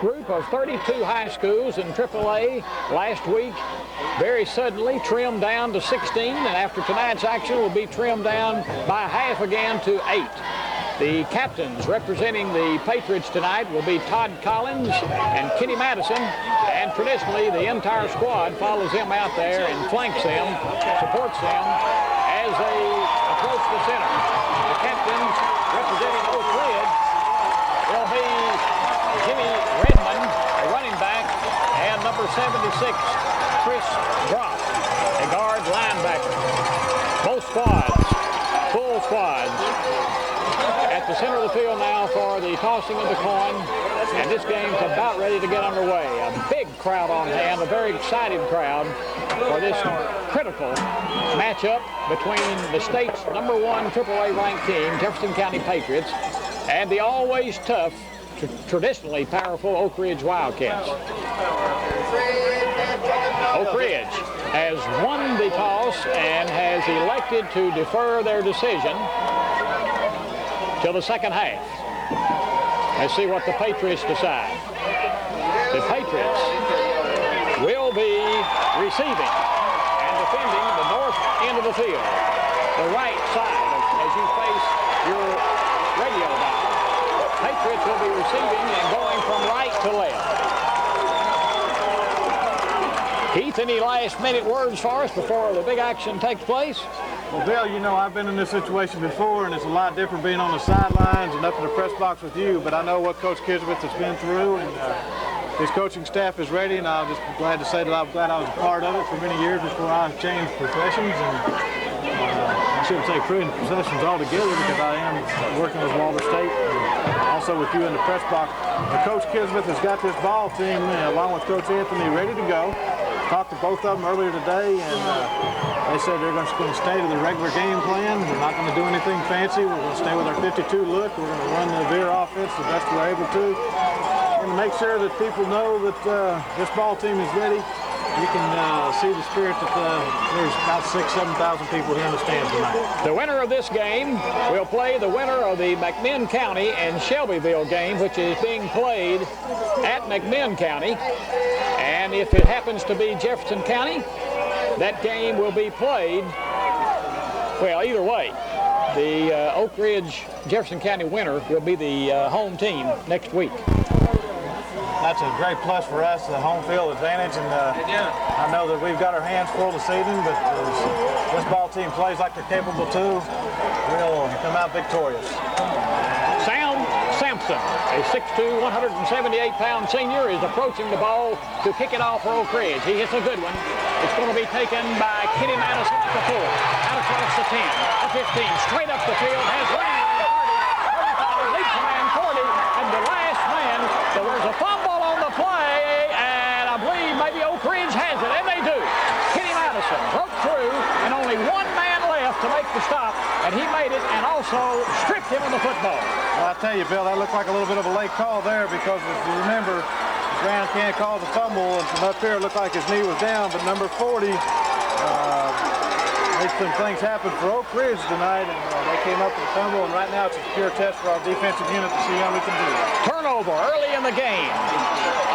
group of 32 high schools in AAA last week very suddenly trimmed down to 16, and after tonight's action will be trimmed down by half again to 8. The captains representing the Patriots tonight will be Todd Collins and Kenny Madison, and traditionally the entire squad follows them out there and flanks them, supports them as they approach the center. The captains representing Oak Ridge will be Jimmy Redmond, a running back, and number 76, Chris Brock, a guard linebacker. Both squads, full squads, at the center of the field now for the tossing of the coin, and this game's about ready to get underway. A big crowd on hand, a very excited crowd for this critical matchup between the state's #1 AAA ranked team, Jefferson County Patriots, and the always tough, traditionally powerful Oak Ridge Wildcats. Oak Ridge has won the toss and has elected to defer their decision till the second half. Let's see what the Patriots decide. The Patriots will be receiving and defending the north end of the field, the right side as you face your radio dial. Patriots will be receiving and going from right to left. Keith, any last-minute words for us before the big action takes place? Well, Bill, you know, I've been in this situation before, and it's a lot different being on the sidelines and up in the press box with you, but I know what Coach Kisbeth has been through, and his coaching staff is ready, and I'm just glad to say that I'm glad I was a part of it for many years before I changed professions, and I shouldn't say professions altogether because I am working with Walter State, and also with you in the press box. But Coach Kisbeth has got this ball team, along with Coach Anthony, ready to go. Talked to both of them earlier today, and they said they're just going to stay to the regular game plan. We're not going to do anything fancy. We're going to stay with our 52 look. We're going to run the veer offense the best we're able to. And to make sure that people know that this ball team is ready, you can see the spirit that there's about 6,000 to 7,000 people here in the stands tonight. The winner of this game will play the winner of the McMinn County and Shelbyville game, which is being played at McMinn County. And if it happens to be Jefferson County, that game will be played, well, either way. The Oak Ridge Jefferson County winner will be the home team next week. That's a great plus for us, the home field advantage, and I know that we've got our hands full this evening, but this ball team plays like they're capable to. We'll come out victorious. Sam Sampson, a 6'2", 178-pound senior, is approaching the ball to kick it off for Oak Ridge. He hits a good one. It's going to be taken by Kenny Madison at the 4, out across the 10, the 15, straight up the field, has running on the 30, 35, leaps a man 40, and the last man, there was a fumble on the play, and I believe maybe Oak Ridge has it, and they do. Kenny Madison broke through, and only one man left to make the stop, and he made it and also stripped him of the football. Well, I tell you, Bill, that looked like a little bit of a late call there because if you remember, the ground can't cause a fumble, and from up here it looked like his knee was down, but number 40 made some things happen for Oak Ridge tonight, and they came up with a fumble, and right now it's a pure test for our defensive unit to see how we can do it. Turnover early in the game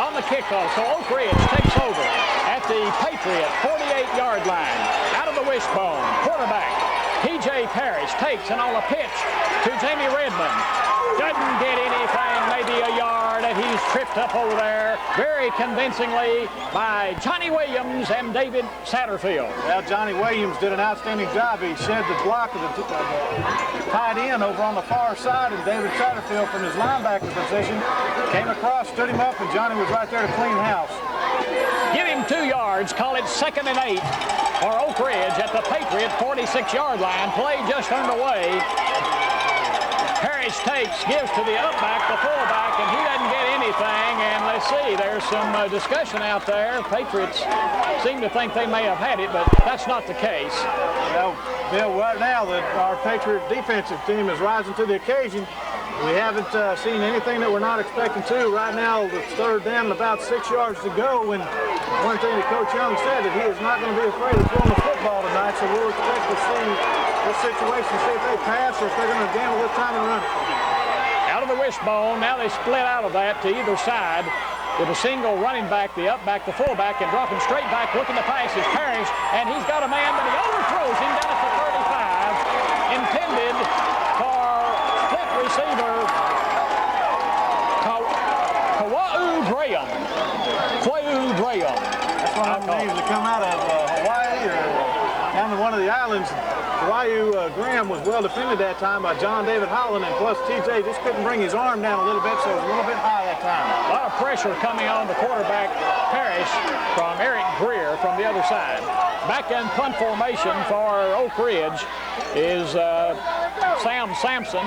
on the kickoff, so Oak Ridge takes over at the Patriot 48-yard line. Out of the wishbone, quarterback T.J. Parrish takes, and on a pitch to Jamie Redmond. Doesn't get anything, maybe a yard, and he's tripped up over there very convincingly by Johnny Williams and David Satterfield. Well, Johnny Williams did an outstanding job. He shed the block of the tight end over on the far side, and David Satterfield from his linebacker position came across, stood him up, and Johnny was right there to clean house. Give him 2 yards, call it 2nd and 8 for Oak Ridge at the Patriot 46-yard line. Play just underway. Parrish takes, gives to the upback, the fullback, and he doesn't get anything. And let's see, there's some discussion out there. Patriots seem to think they may have had it, but that's not the case. Well, Bill, right now our Patriot defensive team is rising to the occasion. We haven't seen anything that we're not expecting to. Right now, it's 3rd down and about 6 yards to go. And one thing that Coach Young said that he is not going to be afraid of throwing the football tonight. So we'll expect to see this situation, see if they pass or if they're going to gamble this time and run it. Out of the wishbone, now they split out of that to either side. with a single running back, the up back, the fullback, and dropping straight back, looking to pass is Parrish, and he's got a man, but he overthrows him down at the 35, intended for split receiver Graham. That's one of the names that come out of Hawaii or down to one of the islands. Graham was well defended that time by John David Holland, and plus TJ just couldn't bring his arm down a little bit, so it was a little bit high that time. A lot of pressure coming on the quarterback, Parrish, from Eric Greer from the other side. Back in punt formation for Oak Ridge is Sam Sampson,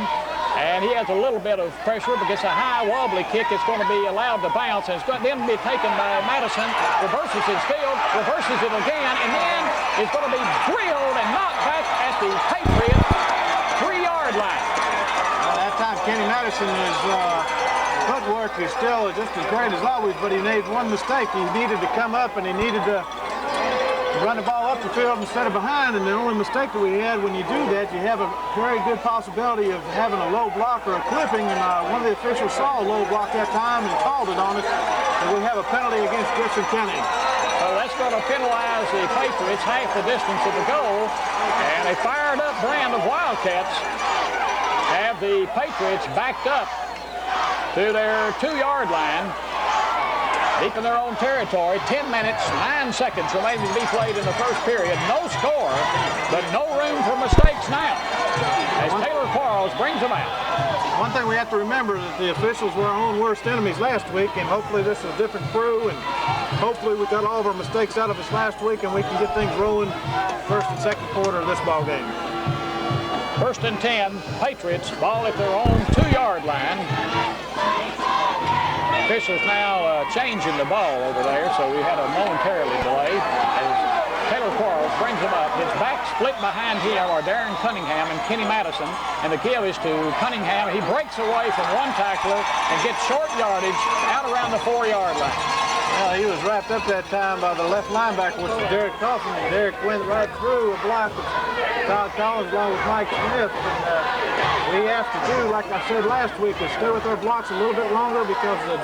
and he has a little bit of pressure because a high wobbly kick is going to be allowed to bounce, and it's going to then be taken by Madison, reverses his field, reverses it again, and then it's going to be drilled and knocked back at the Patriot 3-yard line. That time Kenny Madison's footwork is still just as great as always, but he made one mistake. He needed to come up and he needed to run the ball up the field instead of behind, and the only mistake that we had when you do that, you have a very good possibility of having a low block or a clipping, and one of the officials saw a low block that time and called it on us, and we have a penalty against Jefferson County. So that's going to penalize the Patriots half the distance of the goal, and a fired up brand of Wildcats have the Patriots backed up to their 2-yard line, deep in their own territory. 10 minutes, 9 seconds remaining to be played in the first period. No score, but no room for mistakes now, as Taylor Quarles brings them out. One thing we have to remember is that the officials were our own worst enemies last week, and hopefully this is a different crew, and hopefully we got all of our mistakes out of us last week, and we can get things rolling first and second quarter of this ball game. First and 10, Patriots ball at their own 2-yard line. Officials now changing the ball over there, so we had a momentarily delay as Taylor Quarles brings him up. His back split behind him are Darren Cunningham and Kenny Madison, and the give is to Cunningham. He breaks away from one tackler and gets short yardage out around the 4-yard line. Well, he was wrapped up that time by the left linebacker, which was Derek Coffin, and Derek went right through a block with Todd Collins along with Mike Smith. And we have to do, like I said last week, is stay with our blocks a little bit longer because the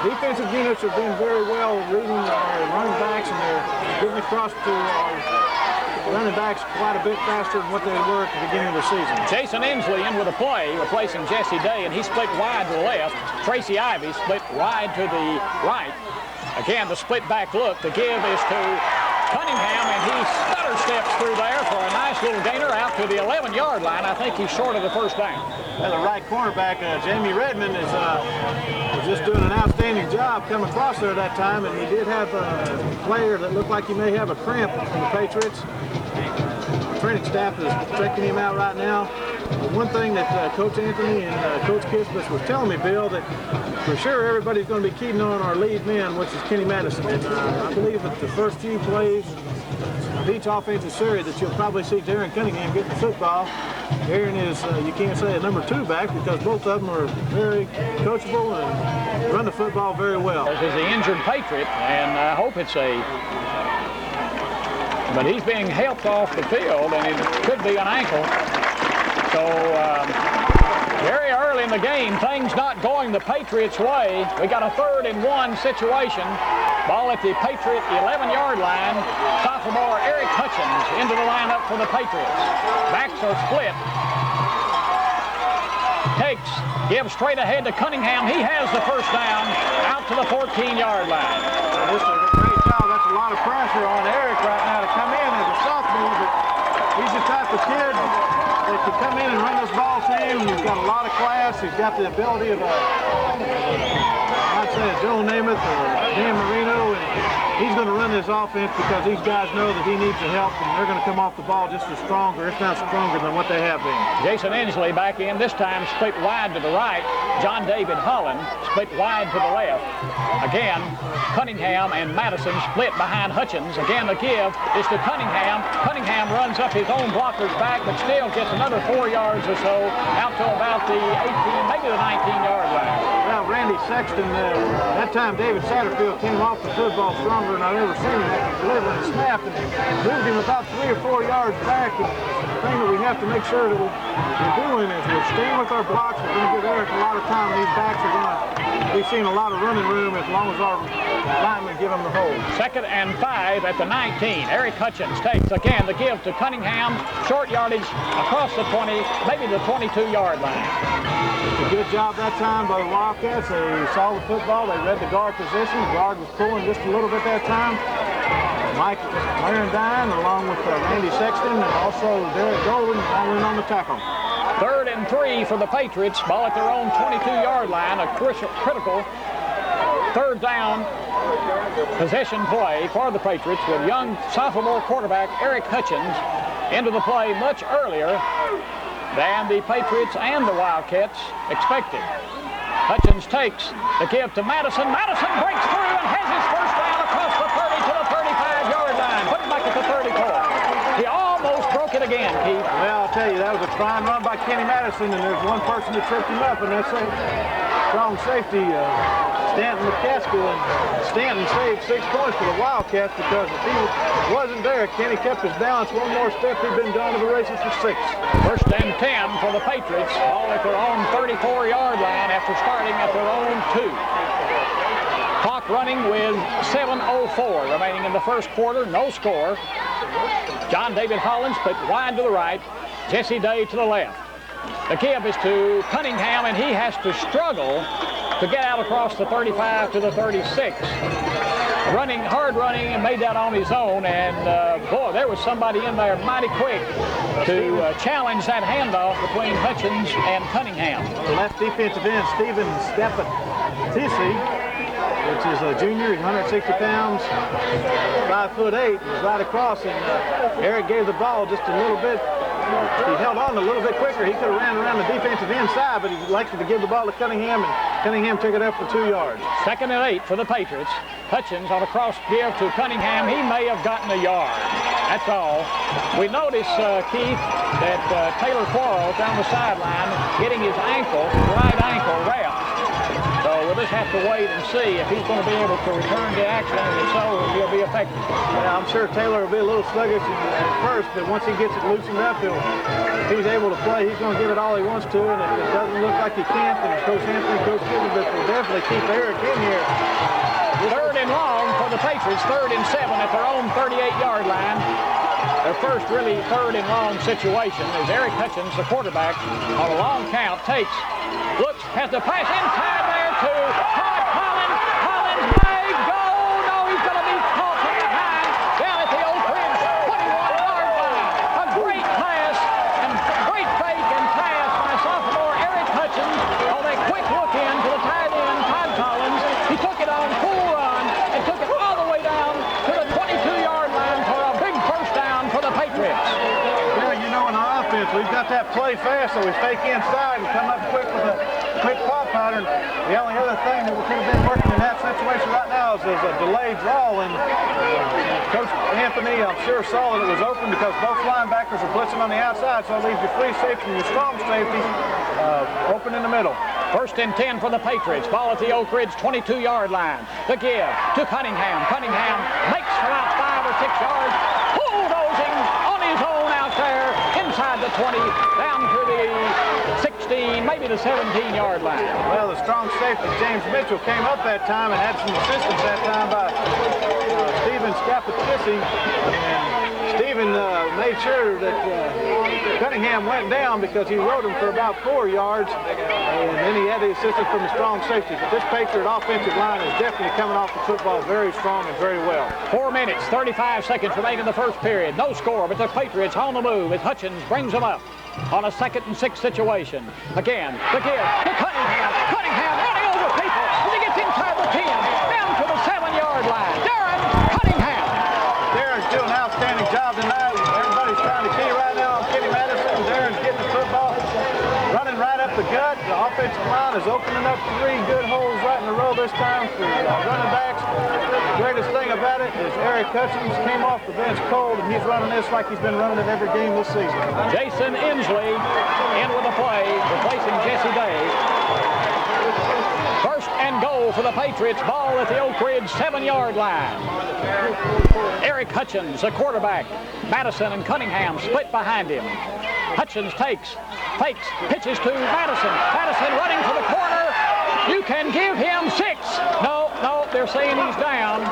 defensive units are doing very well reading our running backs, and they're getting across to our running backs quite a bit faster than what they were at the beginning of the season. Jason Inslee in with a play, replacing Jesse Day, and he split wide to the left. Tracy Ivy split wide to the right. Again, the split back look. The give is to Cunningham, and he stutter steps through there for a nice little gainer out to the 11-yard line. I think he's short of the first down. Well, the right cornerback, Jamie Redmond, is just doing an outstanding job coming across there that time, and he did have a player that looked like he may have a cramp from the Patriots. The training staff is checking him out right now. One thing that Coach Anthony and Coach Kismus was telling me, Bill, that for sure everybody's going to be keeping on our lead man, which is Kenny Madison. And I believe that the first few plays of each offensive series that you'll probably see Darren Cunningham getting the football. Darren is, you can't say a number 2 back because both of them are very coachable and run the football very well. This is the injured Patriot, and I hope it's but he's being helped off the field, and it could be an ankle. So very early in the game, things not going the Patriots' way. We got a 3rd and 1 situation. Ball at the Patriot 11-yard line. Sophomore Eric Hutchins into the lineup for the Patriots. Backs are split. Takes, gives straight ahead to Cunningham. He has the first down out to the 14-yard line. This is a great job. That's a lot of pressure on Eric right now to come in as a sophomore, but he's the type of kid that can come in and run this ball team. He's got a lot of class. He's got the ability of I'd say a Joe Namath or Dan Marino, and he's going to run this offense because these guys know that he needs the help, and they're going to come off the ball just as stronger, if not stronger, than what they have been. Jason Inslee back in, this time split wide to the right. John David Holland split wide to the left. Again, Cunningham and Madison split behind Hutchins. Again, the give is to Cunningham. Cunningham runs up his own blocker's back, but still gets another 4 yards or so out to about the 18, maybe the 19-yard line. Well, Randy Sexton, that time David Satterfield came off the football stronger than I've ever seen him after delivering the snap, and moved him about 3 or 4 yards back. And the thing that we have to make sure that we're doing is we're staying with our blocks. We're going to give Eric a lot of time. These backs are going to we've seen a lot of running room as long as our linemen give them the hold. 2nd and 5 at the 19. Eric Hutchins takes again the give to Cunningham. Short yardage across the 20, maybe the 22-yard line. A good job that time by the Wildcats. They saw the football. They read the guard position. The guard was pulling just a little bit that time. Mike Larendine along with Randy Sexton and also Derek Golden all in on the tackle. 3rd and 3 for the Patriots. Ball at their own 22-yard line. A critical 3rd down possession play for the Patriots with young sophomore quarterback Eric Hutchins into the play much earlier than the Patriots and the Wildcats expected. Hutchins takes the give to Madison. Madison breaks through and has his first down across the 30 to the 35-yard line. Put it back at the 34. He almost broke it again, Keith. Well, I'll tell you, that was a fine run by Kenny Madison, and there's one person that tripped him up, and that's a strong safety, Stanton McCaskill, and Stanton saved 6 points for the Wildcats because if he wasn't there, Kenny kept his balance one more step, he'd been gone to the races for 6. 1st and 10 for the Patriots, all at their own 34-yard line after starting at their own 2. Clock running with 7:04 remaining in the first quarter, no score. John David Hollins put wide to the right, Jesse Day to the left. The give is to Cunningham, and he has to struggle to get out across the 35 to the 36. Hard running, and made that on his own, and boy, there was somebody in there mighty quick to challenge that handoff between Hutchins and Cunningham. The left defensive end, Stephen Steppatisi, which is a junior, he's 160 pounds, 5'8", was right across, and Eric gave the ball just a little bit. He held on a little bit quicker. He could have ran around the defensive inside, but he elected to give the ball to Cunningham, and Cunningham took it up for 2 yards. 2nd and 8 for the Patriots. Hutchins on a cross give to Cunningham. He may have gotten a yard. That's all. We notice, Keith, that Taylor Quarles down the sideline getting his right ankle wrapped. So we'll just have to wait and see if he's going to be able to return to action, and if so, he'll be effective. Yeah, I'm sure Taylor will be a little sluggish at first, but once he gets it loosened up, if he's able to play, he's going to give it all he wants to, and if it doesn't look like he can't, then Coach Anthony, Coach Kivovich will definitely keep Eric in here. 3rd and long for the Patriots, 3rd and 7 at their own 38-yard line. Their first really 3rd and long situation is Eric Hutchins, the quarterback, on a long count, looks, has the pass inside there to Todd Collins. Collins may go. No, he's going to be caught from behind down at the Oak Ridge 21-yard line. A great pass and great fake and pass by sophomore Eric Hutchins on a quick look in to the tight end, Todd Collins. He took it on full run and took it all the way down to the 22-yard line for a big first down for the Patriots. Yeah, you know, in our offense, we've got that play fast, so we fake inside and come up quick with a quick pop pattern. The only other thing that we could have been working in that situation right now is a delayed draw, and Coach Anthony, I'm sure, saw that it was open because both linebackers are blitzing on the outside, so it leaves your free safety and your strong safety open in the middle. 1st and 10 for the Patriots. Ball at the Oak Ridge 22-yard line. The give to Cunningham. Cunningham makes about 5 or 6 yards. Bulldozing on his own out there inside the 20, down to the 16, maybe the 17-yard line. Well, the strong safety, James Mitchell, came up that time and had some assistance that time by Stephen Scappatissi. And Stephen made sure that Cunningham went down because he rode him for about 4 yards, and then he had the assistance from the strong safety. But this Patriot offensive line is definitely coming off the football very strong and very well. 4 minutes, 35 seconds remaining in the first period. No score, but the Patriots on the move as Hutchins brings them up on a 2nd and 6 situation. Again, the give to Cunningham. Cunningham running over people as he gets inside the 10, down to the 7-yard line. Darren Cunningham. Darren's doing an outstanding job tonight. Everybody's trying to key right now on Kenny Madison. Darren's getting the football, running right up the gut. The offensive line is opening up 3 good holes right in a row this time for running backs. The greatest thing about it is Eric Hutchins came off the bench cold, and he's running this like he's been running it every game this season. Jason Inslee in with the play, replacing Jesse Day. 1st and goal for the Patriots. Ball at the Oak Ridge 7-yard line. Eric Hutchins, the quarterback. Madison and Cunningham split behind him. Hutchins fakes, pitches to Madison. Madison running to the corner. You can give him 6. No, they're saying he's down.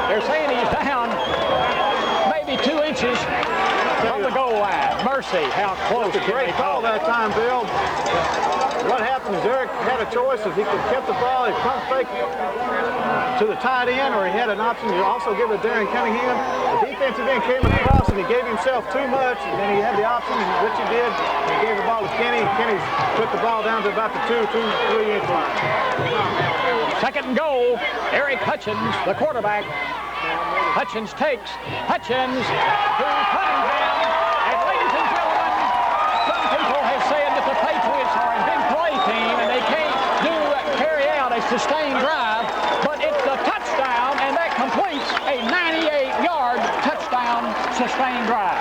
They're saying he's down maybe 2 inches from the goal line. Mercy, how close. That's a great call that time, Bill. What happened is Eric had a choice if he could kept the ball, he pump fake to the tight end, or he had an option to also give it to Darren Cunningham. The defensive end came across and he gave himself too much, and then he had the option, which he did. He gave the ball to Kenny, and Kenny took the ball down to about the 2-3 inch line. Second and goal, Eric Hutchins, the quarterback. Hutchins takes. Hutchins to Cunningham. And ladies and gentlemen, some people have said that the Patriots are a big play team and they can't carry out a sustained drive, but it's a touchdown, and that completes a 98-yard touchdown sustained drive.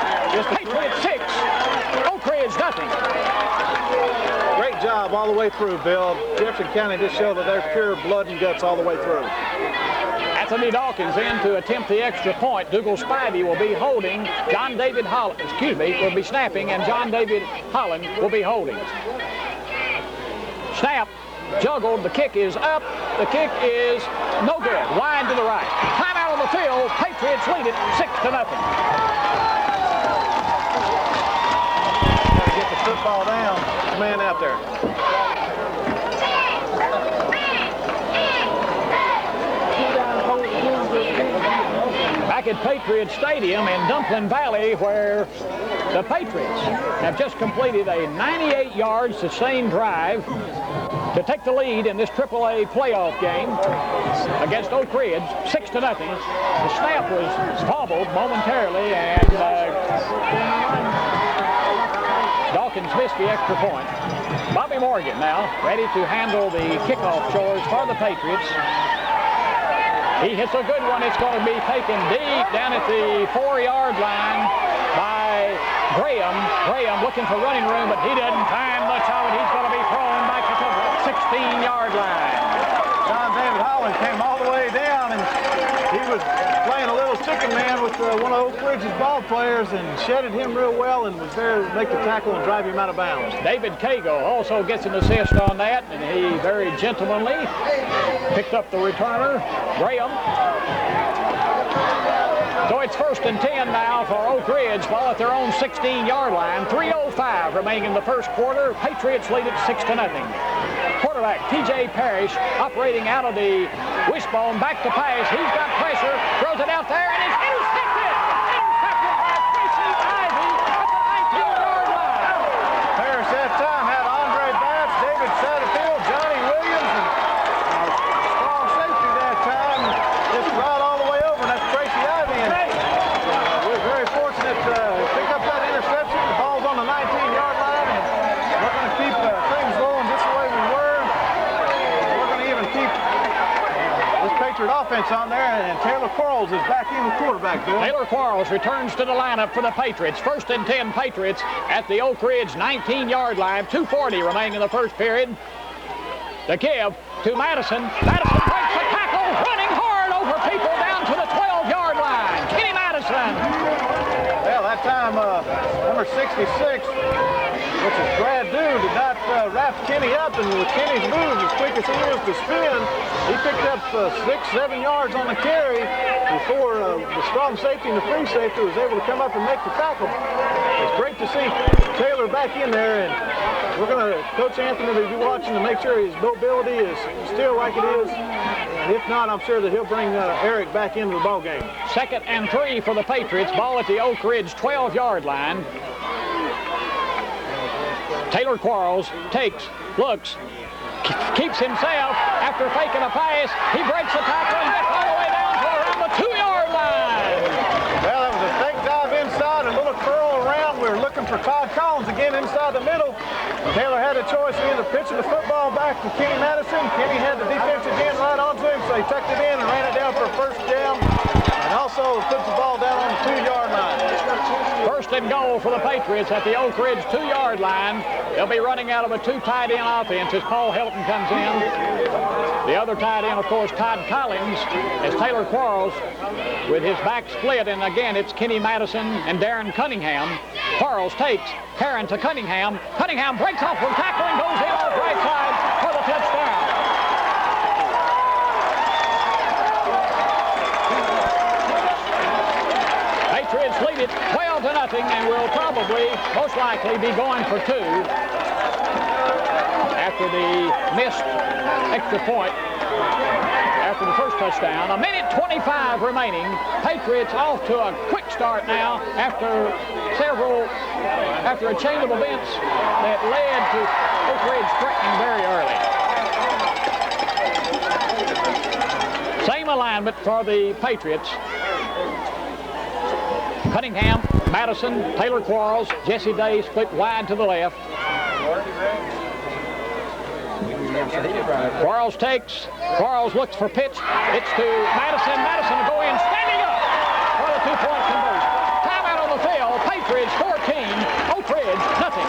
Patriots 6, Oak Ridge nothing. Great job all the way through, Bill. Jefferson County just showed that they're pure blood and guts all the way through. Anthony Dawkins in to attempt the extra point. Dougal Spivey will be holding. John David Holland, will be snapping, and John David Holland will be holding. Snap, juggled, the kick is up. The kick is no good, wide to the right. Time out on the field, Patriots lead it 6-0. Gotta get the football down, man out there. Back at Patriot Stadium in Dumplin Valley, where the Patriots have just completed a 98-yard sustained drive to take the lead in this AAA playoff game against Oak Ridge, 6-0. The snap was hobbled momentarily, and Dawkins missed the extra point. Bobby Morgan now ready to handle the kickoff chores for the Patriots. He hits a good one. It's going to be taken deep down at the 4-yard line by Graham. Graham looking for running room, but he didn't find much of it. He's going to be thrown back to the 16-yard line. John David Holland came all the way down, and he was playing a little chicken man with one of Oak Ridge's ball players and shedded him real well and was there to make the tackle and drive him out of bounds. David Cagle also gets an assist on that, and he very gentlemanly picked up the returner, Graham. So it's 1st and 10 now for Oak Ridge, ball at their own 16-yard line. 3:05 remaining in the first quarter. Patriots lead it 6-0. Quarterback T.J. Parrish operating out of the wishbone, back to pass. He's got pressure, throws it out there, and it's intercepted! Intercepted by Tracy Ivy at the 19-yard line. Parrish that time had Andre Batts, David Satterfield, Johnny Williams, and strong safety that time. Just right all the way over, and that's Tracy Ivy. And we're very fortunate to pick up that interception. The ball's on the 19-yard line, and we're going to keep things rolling just the way we were. We're going to even keep this Patriot offense on there, and Taylor Quarles is back in the quarterback, Bill. Taylor Quarles returns to the lineup for the Patriots. 1st and 10 Patriots at the Oak Ridge 19-yard line. 2:40 remaining in the first period. The give to Madison. Madison breaks the tackle, running hard over people down to the 12-yard line. Kenny Madison. Well, that time, number 66, which is Brad Dew, did not wrap Kenny up, and with Kenny's move, as quick as he is to spin, he picked up 6-7 yards on the carry before the strong safety and the free safety was able to come up and make the tackle. It's great to see Taylor back in there, and we're going to, Coach Anthony will be watching to make sure his mobility is still like it is. And if not, I'm sure that he'll bring Eric back into the ball game. 2nd and 3 for the Patriots. Ball at the Oak Ridge 12-yard line. Taylor Quarles takes, looks, keeps himself after faking a pass. He breaks the tackle and gets all the way down to around the 2-yard line. Well, that was a fake dive inside, a little curl around. We're looking for Todd Collins again inside the middle. Taylor had a choice. He ended up pitching the football back to Kenny Madison. Kenny had the defensive end right onto him, so he tucked it in and ran it down for a first down. And also puts the ball down on the 2-yard line. 1st and goal for the Patriots at the Oak Ridge 2-yard line. They'll be running out of a 2 tight end offense as Paul Helton comes in. The other tight end, of course, Todd Collins, as Taylor Quarles with his back split. And again, it's Kenny Madison and Darren Cunningham. Quarles takes Herron to Cunningham. Cunningham breaks off from tackle and goes in off right side for the touchdown and will probably, most likely, be going for 2 after the missed extra point after the first touchdown. 1:25 remaining. Patriots off to a quick start now after a chain of events that led to Oak Ridge threatening very early. Same alignment for the Patriots. Cunningham, Madison, Taylor Quarles, Jesse Day split wide to the left. Quarles takes. Quarles looks for pitch. It's to Madison. Madison to go in, standing up for the 2-point conversion. Timeout on the field. Patriots 14, Oak Ridge nothing.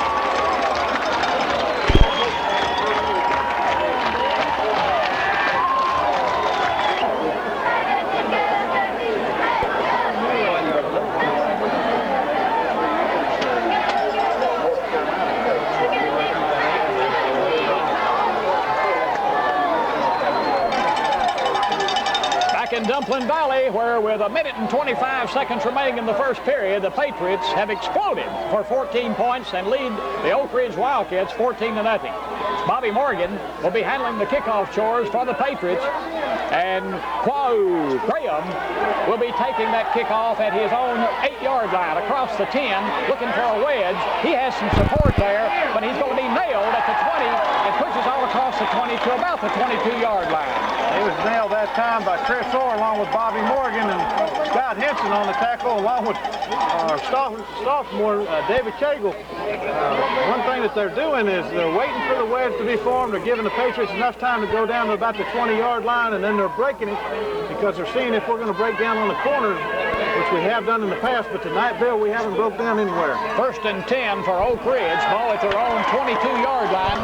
In Dumpling Valley, where with 1:25 remaining in the first period, the Patriots have exploded for 14 points and lead the Oak Ridge Wildcats 14-0. Bobby Morgan will be handling the kickoff chores for the Patriots, and Graham will be taking that kickoff at his own 8-yard line across the 10, looking for a wedge. He has some support there, but he's going to be nailed at the 20 and pushes all across the 20 to about the 22-yard line. He was nailed that time by Chris Orr along with Bobby Morgan and Scott Henson on the tackle along with sophomore David Cagle. One thing that they're doing is they're waiting for the wedge to be formed. They're giving the Patriots enough time to go down to about the 20-yard line, and then they're breaking it because they're seeing if we're going to break down on the corners, which we have done in the past, but tonight, Bill, we haven't broke down anywhere. 1st and 10 for Oak Ridge, ball at their own 22-yard line.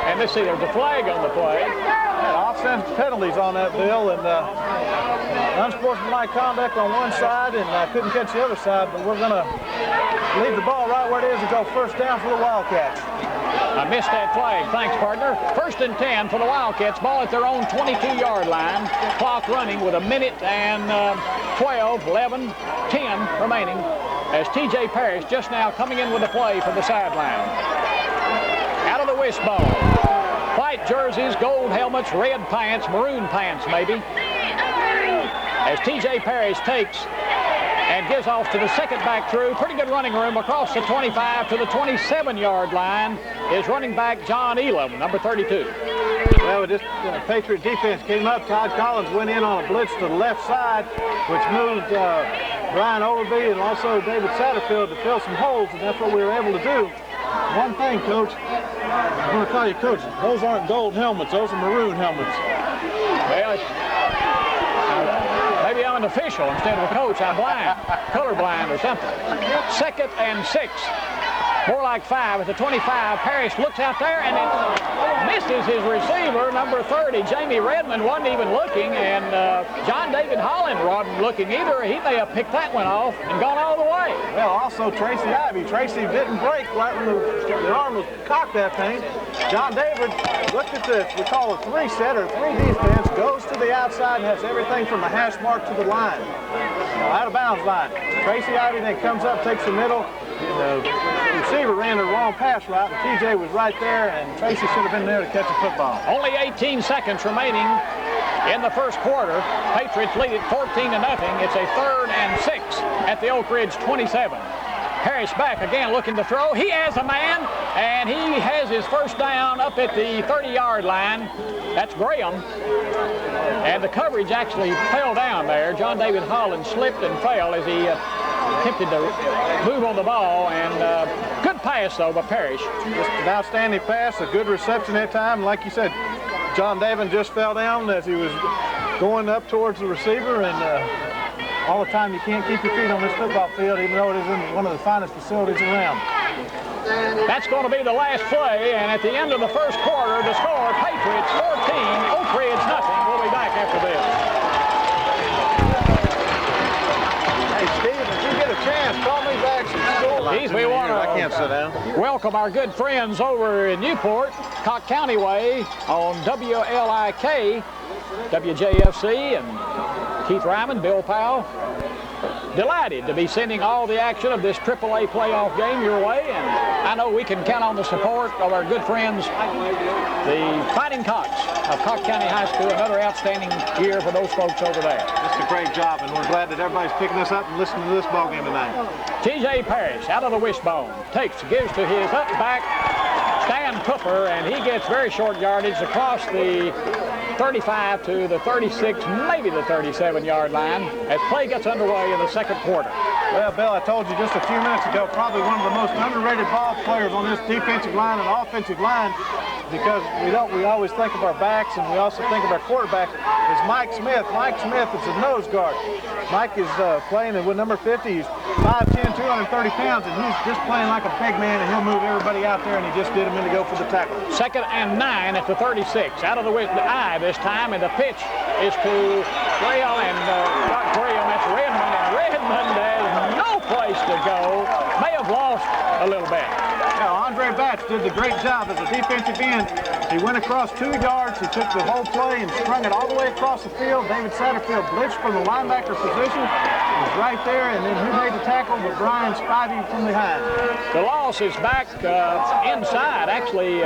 And let's see, there's a flag on the play. Offense penalties on that, Bill, and unsportsmanlike conduct on one side, and I couldn't catch the other side, but we're going to leave the ball right where it is and go 1st down for the Wildcats. I missed that flag. Thanks, partner. 1st and 10 for the Wildcats. Ball at their own 22-yard line. Clock running with 1:12, 11, 10 remaining as T.J. Parrish just now coming in with a play from the sideline. Out of the wishbone. White jerseys, gold helmets, red pants, maroon pants maybe. As T.J. Parrish takes and gives off to the second back through. Pretty good running room across the 25 to the 27-yard line is running back John Elam, number 32. Well, this Patriot defense came up. Todd Collins went in on a blitz to the left side, which moved Brian Overby and also David Satterfield to fill some holes, and that's what we were able to do. One thing, Coach, I'm going to tell you, Coach, those aren't gold helmets. Those are maroon helmets. Well, maybe I'm an official instead of a coach. I'm blind, colorblind or something. 2nd and 6. More like 5 at the 25. Parrish looks out there and it misses his receiver, number 30. Jamie Redmond wasn't even looking, and John David Holland wasn't looking either. He may have picked that one off and gone all the way. Well, also Tracy Ivy. Tracy didn't break right when the arm was cocked that thing. John David looked at this. We call it 3-set or 3 defense. Goes to the outside and has everything from the hash mark to the line. Out of bounds line. Tracy Ivy then comes up, takes the middle. The receiver ran the wrong pass route, and TJ was right there, and Tracy should have been there to catch a football. Only 18 seconds remaining in the first quarter. Patriots lead it 14-0. It's a 3rd and 6 at the Oak Ridge 27. Parrish back again looking to throw. He has a man, and he has his first down up at the 30-yard line. That's Graham. And the coverage actually fell down there. John David Holland slipped and fell as he attempted to move on the ball, and good pass though by Parrish. Just an outstanding pass, a good reception that time. Like you said, John David just fell down as he was going up towards the receiver, and all the time you can't keep your feet on this football field, even though it is in one of the finest facilities around. That's going to be the last play, and at the end of the first quarter, the score, Patriots 14, Oak Ridge nothing. We'll be back after this. Hey, Steve, if you get a chance, call me back some school. Geez, we want to I can't sit down. Welcome our good friends over in Newport, Cock County Way on WLIK, WJFC, and Keith Ryman, Bill Powell, delighted to be sending all the action of this AAA playoff game your way, and I know we can count on the support of our good friends, the Fighting Cocks of Cock County High School. Another outstanding year for those folks over there. Just a great job, and we're glad that everybody's picking us up and listening to this ball game tonight. T.J. Parrish out of the wishbone, gives to his up back Stan Cooper, and he gets very short yardage across the 35 to the 36, maybe the 37-yard line as play gets underway in the second quarter. Well, Bill, I told you just a few minutes ago, probably one of the most underrated ball players on this defensive line and offensive line, because we always think of our backs and we also think of our quarterback, is Mike Smith. Mike Smith is a nose guard. Mike is playing with number 50. He's 5'10", 230 pounds, and he's just playing like a big man, and he'll move everybody out there, and he just did him in to go for the tackle. 2nd and 9 at the 36. Out of the eye this time, and the pitch is to Graham, and not Graham, that's Redmond, and Redmond has no place to go. May have lost a little bit. Now, Andre Batts did the great job as a defensive end. He went across 2 yards. He took the whole play and strung it all the way across the field. David Satterfield blitzed from the linebacker position. He was right there, and then he made the tackle, but Brian Spivey from behind. The loss is back inside, actually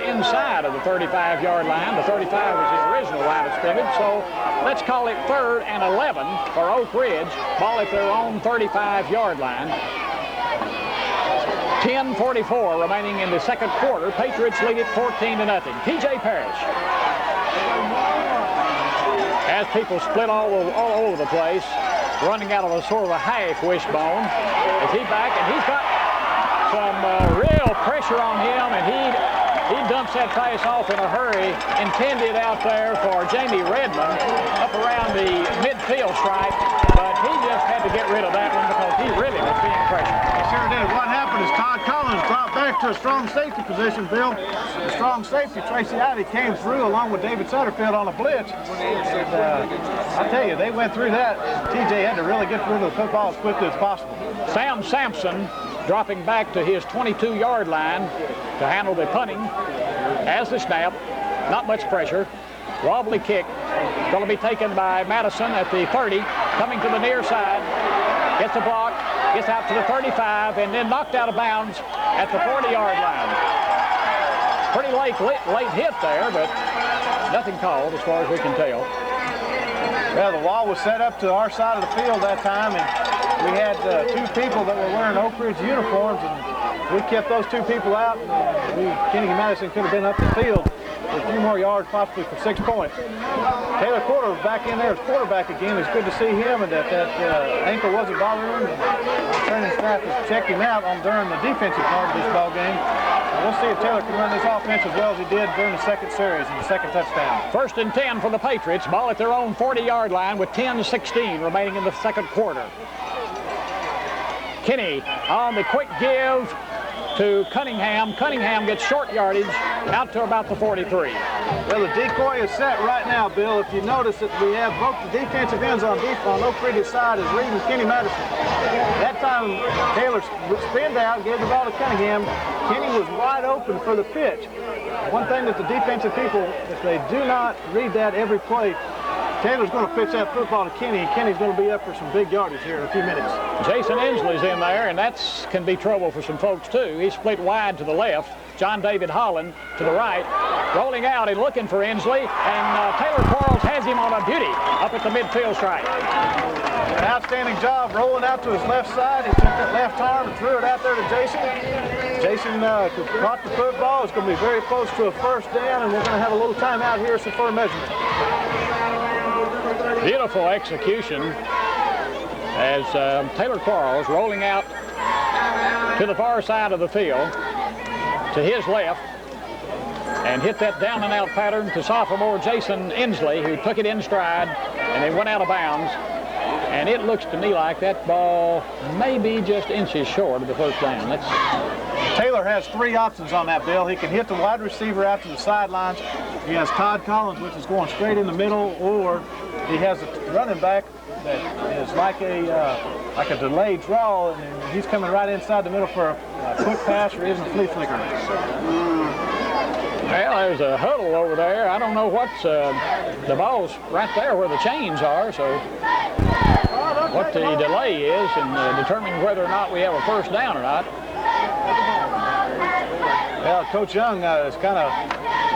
inside of the 35-yard line. The 35 was the original line of scrimmage, so let's call it 3rd and 11 for Oak Ridge. Ball at their own 35-yard line. 10:44 remaining in the second quarter. Patriots lead it 14-0. T.J. Parrish. As people split all over the place, running out of a sort of a half wishbone. Is he back? And he's got some real pressure on him, and he dumps that pass off in a hurry, intended out there for Jamie Redmond up around the midfield stripe, but he just had to get rid of that one because he really was being pressured. He sure did. What happened is Todd Collins dropped back to a strong safety position, Bill. The strong safety, Tracy Ivey, came through along with David Satterfield on a blitz. And, I tell you, they went through that. TJ had to really get rid of the football as quickly as possible. Sam Sampson dropping back to his 22-yard line to handle the punting. As the snap, not much pressure. Wobbly kick, going to be taken by Madison at the 30, coming to the near side. Gets a block, gets out to the 35, and then knocked out of bounds at the 40-yard line. Pretty late hit there, but nothing called as far as we can tell. Well, the wall was set up to our side of the field that time, and we had 2 people that were wearing Oak Ridge uniforms, and we kept those 2 people out, and Kenny Madison could have been up the field for a few more yards, possibly for 6 points. Taylor Porter was back in there as quarterback again. It's good to see him, and that ankle wasn't bothering him. The training staff has checked him out during the defensive part of this ball game. We'll see if Taylor can run this offense as well as he did during the second series and the second touchdown. 1st and 10 for the Patriots. Ball at their own 40-yard line with 10:16 remaining in the second quarter. Kenny on the quick give to Cunningham. Cunningham gets short yardage out to about the 43. Well, the decoy is set right now, Bill. If you notice that we have both the defensive ends on Oak Ridge's side is Reed and Kenny Madison. That time, Taylor spinned out, gave the ball to Cunningham. Kenny was wide open for the pitch. One thing that the defensive people, if they do not read that every play, Taylor's going to pitch that football to Kenny, and Kenny's going to be up for some big yardage here in a few minutes. Jason Inslee's in there, and that can be trouble for some folks, too. He's split wide to the left. John David Holland to the right. Rolling out and looking for Inslee, and Taylor Quarles has him on a beauty up at the midfield stripe. An outstanding job rolling out to his left side. He took that left arm and threw it out there to Jason. Jason caught the football. It's going to be very close to a first down, and we're going to have a little timeout here for a measurement. Beautiful execution as Taylor Quarles rolling out to the far side of the field to his left and hit that down and out pattern to sophomore Jason Inslee, who took it in stride and they went out of bounds. And it looks to me like that ball may be just inches short of the first down. Taylor has 3 options on that, Bill. He can hit the wide receiver out to the sidelines. He has Todd Collins, which is going straight in the middle, or he has a running back that is like a delayed draw, and he's coming right inside the middle for a quick pass or even a flea flicker. Well, there's a huddle over there. I don't know what's the ball's right there where the chains are, so what the delay is in determining whether or not we have a first down or not. Well, Coach Young is kind of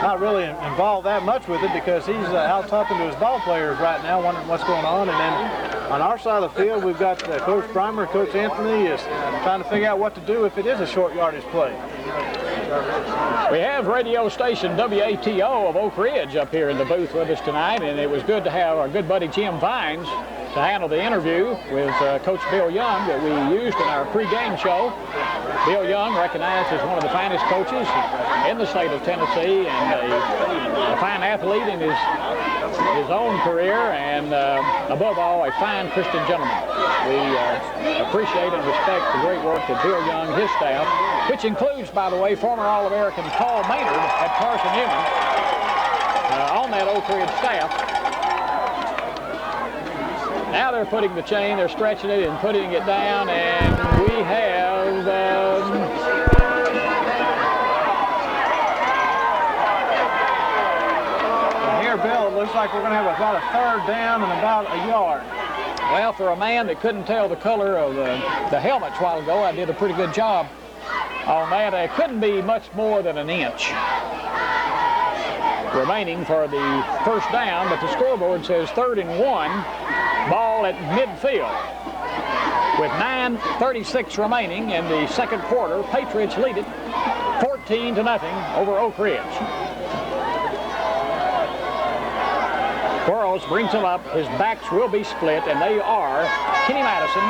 not really involved that much with it because he's out talking to his ball players right now, wondering what's going on. And then on our side of the field, we've got Coach Primer, Coach Anthony is trying to figure out what to do if it is a short yardage play. We have radio station WATO of Oak Ridge up here in the booth with us tonight, and it was good to have our good buddy Jim Vines to handle the interview with Coach Bill Young that we used in our pregame show. Bill Young, recognized as one of the finest coaches in the state of Tennessee and a fine athlete in his own career, and above all, a fine Christian gentleman. We appreciate and respect the great work that Bill Young, his staff, which includes, by the way, former All-American Paul Maynard at Carson Newman, on that Oak Ridge staff. Now they're putting the chain, they're stretching it and putting it down, and we have here, Bill, it looks like we're going to have about a third down and about a yard. Well, for a man that couldn't tell the color of the helmets a while ago, I did a pretty good job on that. It couldn't be much more than an inch remaining for the first down, but the scoreboard says 3rd and 1. Ball at midfield. With 9:36 remaining in the second quarter, Patriots lead it 14-0 over Oak Ridge. Quarles brings them up. His backs will be split, and they are Kenny Madison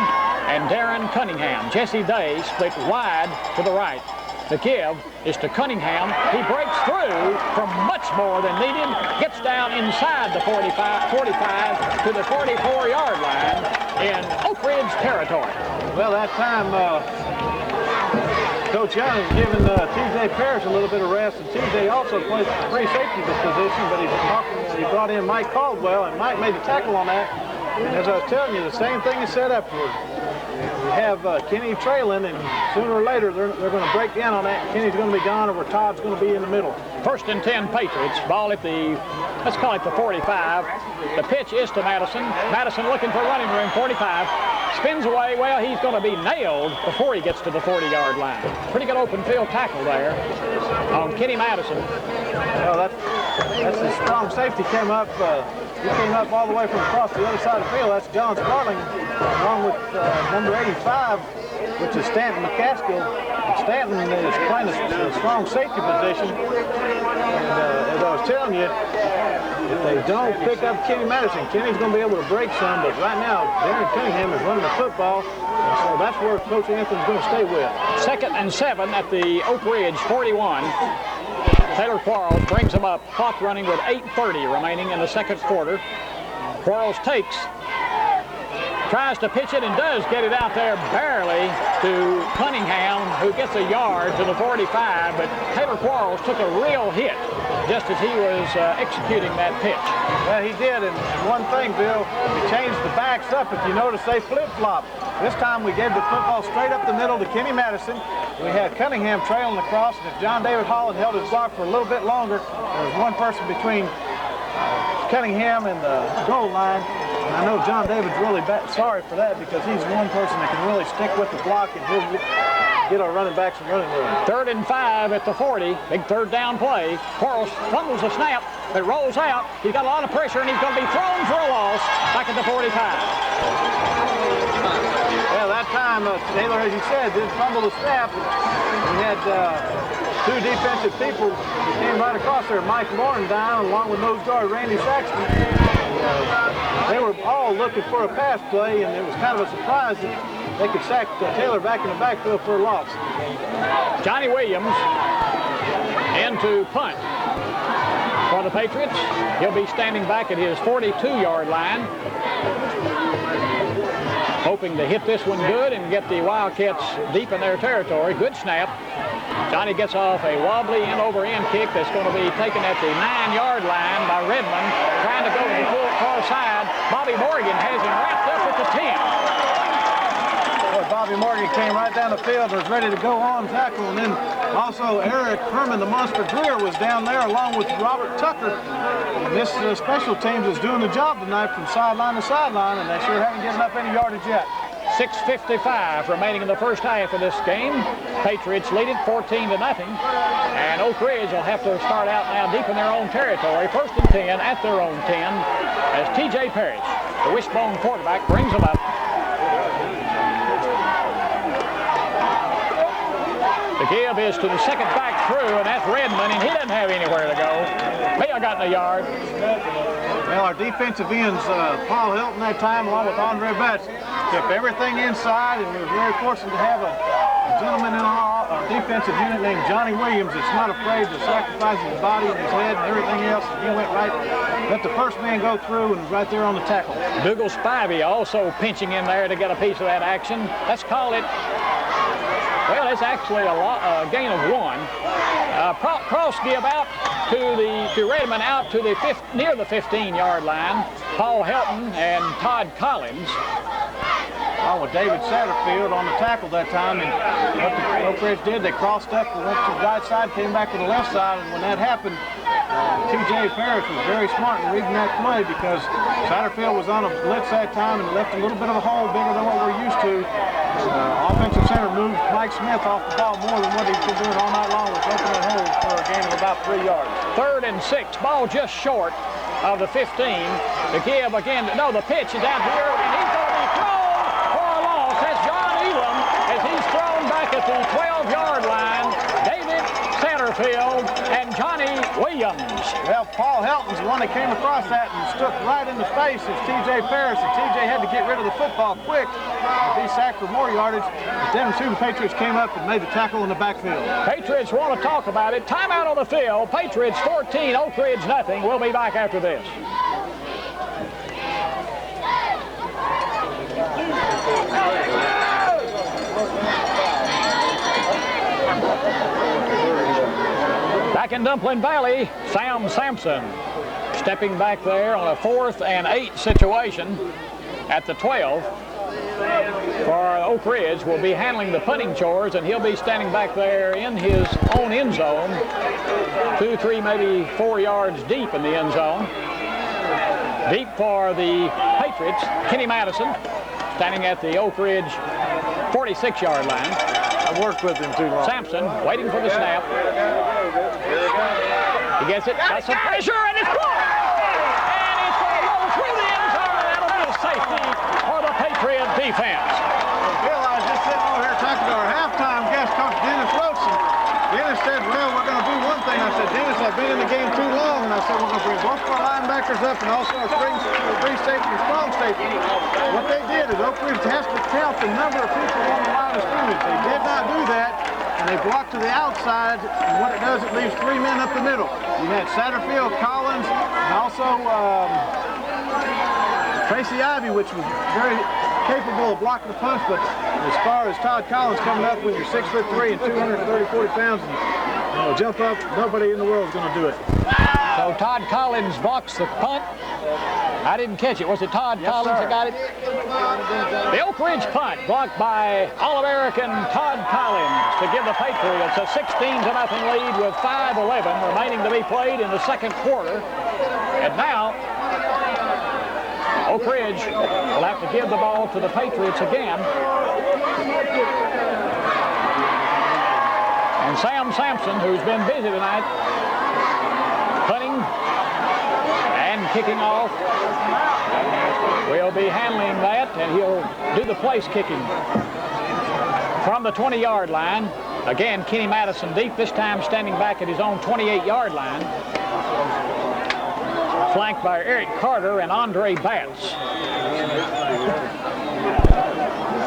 and Darren Cunningham. Jesse Day split wide to the right. The give is to Cunningham. He breaks through from much more than needed, gets down inside the 45 to the 44-yard line in Oak Ridge territory. Well, that time Coach Young is giving T.J. Parrish a little bit of rest, and T.J. also plays the free safety position, but he brought in Mike Caldwell, and Mike made the tackle on that. And as I was telling you, the same thing is set up for. We have Kenny trailing, and sooner or later they're going to break down on that. Kenny's going to be gone, or Todd's going to be in the middle. 1st and 10 Patriots. Ball at the, let's call it the 45. The pitch is to Madison. Madison looking for running room, 45. Spins away. Well, he's going to be nailed before he gets to the 40-yard line. Pretty good open field tackle there on Kenny Madison. Well, that's the strong safety came up. He came up all the way from across the other side of the field. That's John Sparling, along with number 85, which is Stanton McCaskill. Stanton is playing a strong safety position. And as I was telling you, if they don't pick up Kenny Madison, Kenny's going to be able to break some. But right now, Darren Cunningham is running the football. And so that's where Coach Anthony's going to stay with. 2nd and 7 at the Oak Ridge 41. Taylor Quarles brings him up, clock running with 8:30 remaining in the second quarter. Quarles takes, tries to pitch it and does get it out there barely to Cunningham, who gets a yard to the 45, but Taylor Quarles took a real hit just as he was executing that pitch. Yeah, he did, and one thing, Bill, we changed the backs up. If you notice, they flip-flop. This time we gave the football straight up the middle to Kenny Madison. We had Cunningham trailing across, and if John David Holland held his block for a little bit longer, there was one person between Cunningham and the goal line. And I know John David's really sorry for that because he's one person that can really stick with the block and he'll get our running backs and running room. 3rd and 5 at the 40. Big third down play. Quarles fumbles the snap. It rolls out. He's got a lot of pressure, and he's going to be thrown for a loss back at the 45. Well, that time, Taylor, as you said, did fumble the snap. We had two defensive people that came right across there. Mike Lauren down, along with nose guard Randy Saxton. They were all looking for a pass play, and it was kind of a surprise that they could sack Taylor back in the backfield for a loss. Johnny Williams into punt for the Patriots. He'll be standing back at his 42-yard line, hoping to hit this one good and get the Wildcats deep in their territory. Good snap. Johnny gets off a wobbly end-over-end kick that's going to be taken at the 9-yard line by Redmond, trying to go to the far side. Bobby Morgan has him wrapped up at the 10. Bobby Morgan came right down the field and was ready to go on tackle. And then also Eric Herman, the Monster Greer, was down there along with Robert Tucker. And this special teams is doing the job tonight from sideline to sideline, and they sure haven't given up any yardage yet. 6:55 remaining in the first half of this game. Patriots lead it 14-0, and Oak Ridge will have to start out now deep in their own territory. 1st and 10 at their own 10 as T.J. Parrish, the wishbone quarterback, brings them up. The give is to the second back through, and that's Redmond, and he doesn't have anywhere to go. Bale got in the yard. Well, our defensive ends, Paul Hilton that time, along with Andre Betts, kept everything inside, and we were very fortunate to have a gentleman in our defensive unit named Johnny Williams that's not afraid to sacrifice his body and his head and everything else. And he went right, let the first man go through and right there on the tackle. Dougal Spivey also pinching in there to get a piece of that action. Let's call it, well, it's actually a gain of 1. Cross give out to Redmond out to the near the 15-yard line. Paul Helton and Todd Collins. Oh, with David Satterfield on the tackle that time, and what the Oak Ridge did, they crossed up and went to the right side, came back to the left side, and when that happened, T.J. Parrish was very smart in reading that play because Satterfield was on a blitz that time and left a little bit of a hole bigger than what we're used to. Offensive center moved Mike Smith off the ball more than what he's been doing all night long, which opened that hole for a gain of about 3 yards. 3rd and 6, ball just short of the 15. The give again, no, the pitch is out here, and he's going to be thrown for a loss. That's John Elam as he's thrown back at the 12-yard line. David Satterfield and Johnny Williams. Well, Paul Helton's the one that came across that and stuck right in the face of T.J. Parrish, and T.J. had to get rid of the football quick. He sacked for more yardage, but then soon the Patriots came up and made the tackle in the backfield. Patriots want to talk about it. Timeout on the field. Patriots 14, Oak Ridge nothing. We'll be back after this. Back in Dumpling Valley, Sam Sampson stepping back there on a 4th and 8 situation at the 12 for Oak Ridge. Will be handling the punting chores, and he'll be standing back there in his own end zone, 2, 3, maybe 4 yards deep in the end zone. Deep for the Patriots, Kenny Madison standing at the Oak Ridge 46-yard line. I've worked with him too long. Sampson waiting for the snap. He gets it, got some pressure, and it's caught! And it's going to roll through the end zone, and that'll be a safety for the Patriot defense. Bill, I was just sitting over here talking to our halftime guest, Coach Dennis Roach, and Dennis said, well, we're going to do one thing. I said, Dennis, I've been in the game too long, and I said, we're going to bring both of our linebackers up and also our free safety and strong safety. What they did is Oak Ridge has to count the number of people on the line of scrimmage. They did not do that, and they blocked to the outside, and what it does, it leaves 3 men up the middle. You had Satterfield, Collins, and also Tracy Ivy, which was very capable of blocking the punch, but as far as Todd Collins coming up when you're 6'3" and 240 pounds and jump up, nobody in the world is going to do it. So Todd Collins blocks the punt. I didn't catch it. Was it Todd Collins that got it? The Oak Ridge punt blocked by All-American Todd Collins to give the Patriots a 16-0 lead with 5:11 remaining to be played in the second quarter. And now Oak Ridge will have to give the ball to the Patriots again. And Sam Sampson, who's been busy tonight, punting and kicking off, will be handling that, and he'll do the place kicking from the 20-yard line. Again, Kenny Madison deep, this time standing back at his own 28-yard line, flanked by Eric Carter and Andre Batts.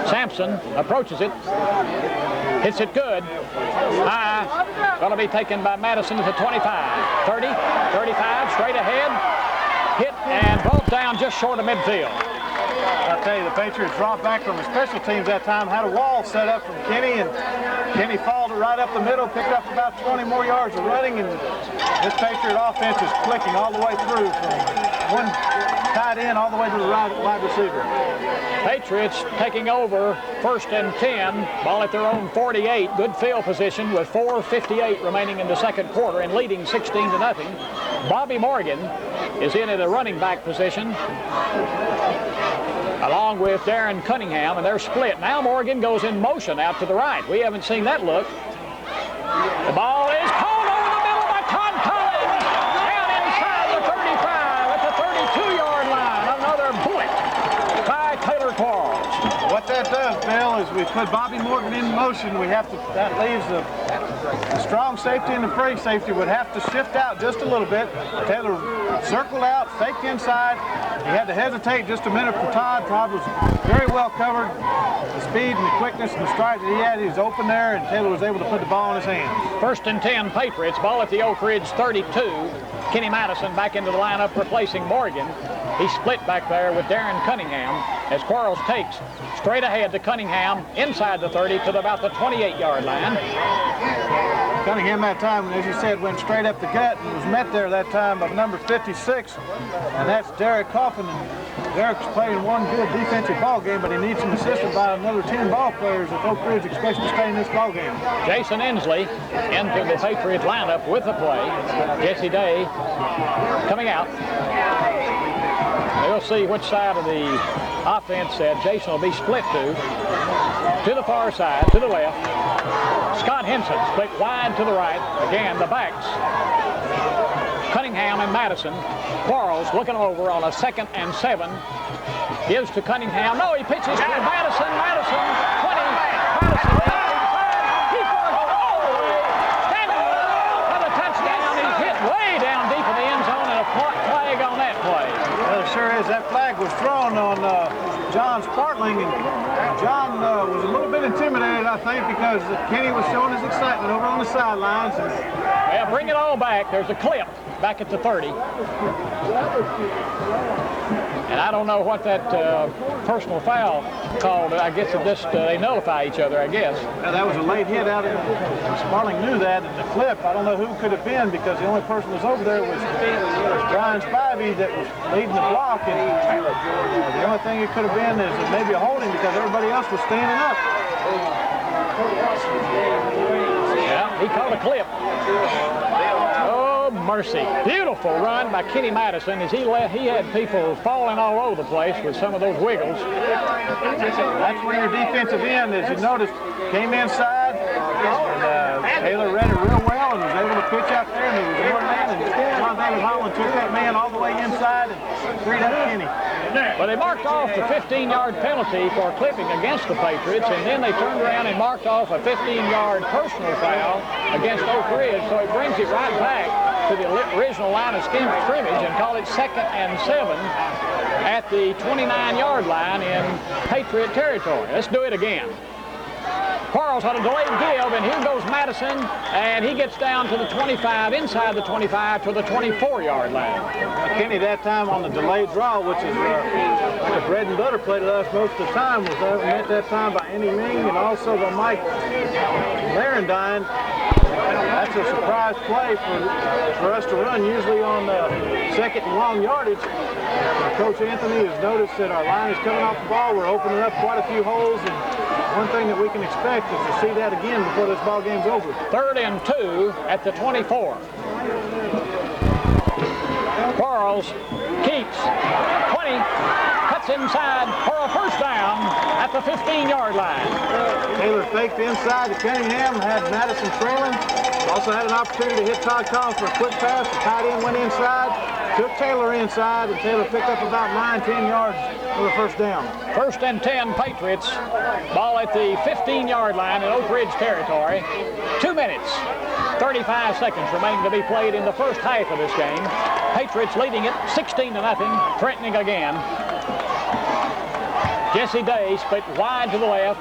Sampson approaches it, hits it good, high, going to be taken by Madison at the 25, 30, 35, straight ahead, hit and brought down just short of midfield. I'll tell you, the Patriots dropped back from the special teams that time, had a wall set up from Kenny, and Kenny followed it right up the middle, picked up about 20 more yards of running, and this Patriot offense is clicking all the way through from one tight end all the way to the right wide receiver. Patriots taking over 1st and 10, ball at their own 48. Good field position with 4:58 remaining in the second quarter and leading 16-0. Bobby Morgan is in at a running back position along with Darren Cunningham, and they're split. Now Morgan goes in motion out to the right. We haven't seen that look. The ball is caught over the middle by Todd Collins. Down inside the 35 at the 32-yard line. Another bullet by Taylor Quarles. What that does, Bill, is we put Bobby Morgan in motion. That leaves the strong safety and the free safety would have to shift out just a little bit. Taylor circled out, faked inside. He had to hesitate just a minute for Todd. Todd was very well covered. The speed and the quickness and the stride that he had, he was open there, and Taylor was able to put the ball in his hands. 1st and 10 Patriots, ball at the Oak Ridge 32. Kenny Madison back into the lineup replacing Morgan. He split back there with Darren Cunningham as Quarles takes straight ahead to Cunningham inside the 30 to about the 28-yard line. Cunningham that time, as you said, went straight up the gut and was met there that time by number 56, and that's Derek Coffin. And Derek's playing one good defensive ball game, but he needs some assistance by another 10 ball players if Oak Ridge expects to stay in this ball game. Jason Inslee into the Patriot lineup with the play. Jesse Day coming out. We'll see which side of the offense that Jason will be split to the far side, to the left. Scott Henson split wide to the right. Again, the backs. Cunningham and Madison. Quarles looking over on a 2nd and 7. Gives to Cunningham. No, he pitches to Madison. Madison, 20. Madison inside. He throws all the way. Standing for the touchdown. He's hit way down deep in the end zone and a flag on that play. Well, it sure is. That flag was thrown on John Spartling, and John was a little bit intimidated, I think, because Kenny was showing his excitement over on the sidelines. Well, bring it all back. There's a clip back at the 30. And I don't know what that personal foul called. I guess it just they nullify each other, I guess. Well, that was a late hit out of Sparling knew that in the clip. I don't know who could have been because the only person that was over there was Brian Spivey that was leading the block. And the only thing it could have been is maybe a holding because everybody else was standing up. Yeah, he caught a clip. Oh, mercy. Beautiful run by Kenny Madison as he had people falling all over the place with some of those wiggles. That's when your defensive end, as you noticed, came inside. And, Taylor read it real well and was able to pitch out there, and there was one man, and John David Holland took that man all the way inside and freed up Kenny. But they marked off the 15-yard penalty for clipping against the Patriots, and then they turned around and marked off a 15-yard personal foul against Oak Ridge, so it brings it right back to the original line of scrimmage and call it 2nd and 7 at the 29-yard line in Patriot territory. Let's do it again. Quarles on a delayed give, and here goes Madison, and he gets down to the 25, inside the 25 to the 24-yard line. Kenny that time on the delayed draw, which is like a bread and butter play to us most of the time, was met that time by Andy Ming and also by Mike Larendine. That's a surprise play for us to run, usually on 2nd and long yardage. Coach Anthony has noticed that our line is coming off the ball. We're opening up quite a few holes, and one thing that we can expect is to see that again before this ball game's over. 3rd and 2 at the 24. Quarles keeps 20, cuts inside for a first down at the 15-yard line. Taylor faked inside to Cunningham, had Madison trailing. Also had an opportunity to hit Todd Collins for a quick pass. The tight end went inside, took Taylor inside, and Taylor picked up about 9-10 yards for a first down. 1st and 10 Patriots. Ball at the 15-yard line in Oak Ridge territory. 2 minutes, 35 seconds remaining to be played in the first half of this game. Patriots leading it 16-0, threatening again. Jesse Day split wide to the left.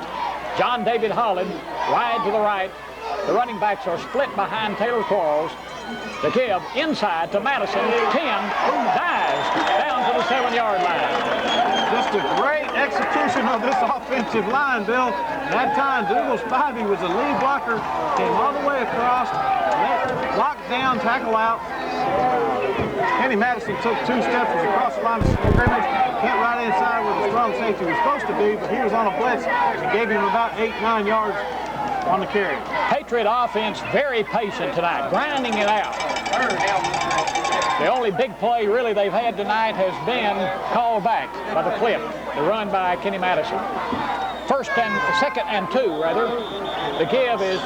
John David Holland wide to the right. The running backs are split behind Taylor Quarles. The give inside to Madison. 10, dives down to the 7-yard line. Just a great execution of this offensive line, Bill. That time, Dougal Spivey was a lead blocker, came all the way across, blocked down, tackle out. Kenny Madison took 2 steps, was across the line of scrimmage, went right inside where the strong safety was supposed to be, but he was on a blitz and gave him about 8-9 yards on the carry. Patriot offense very patient tonight, grinding it out. The only big play really they've had tonight has been called back by the clip, the run by Kenny Madison. Second and 2, rather. The give is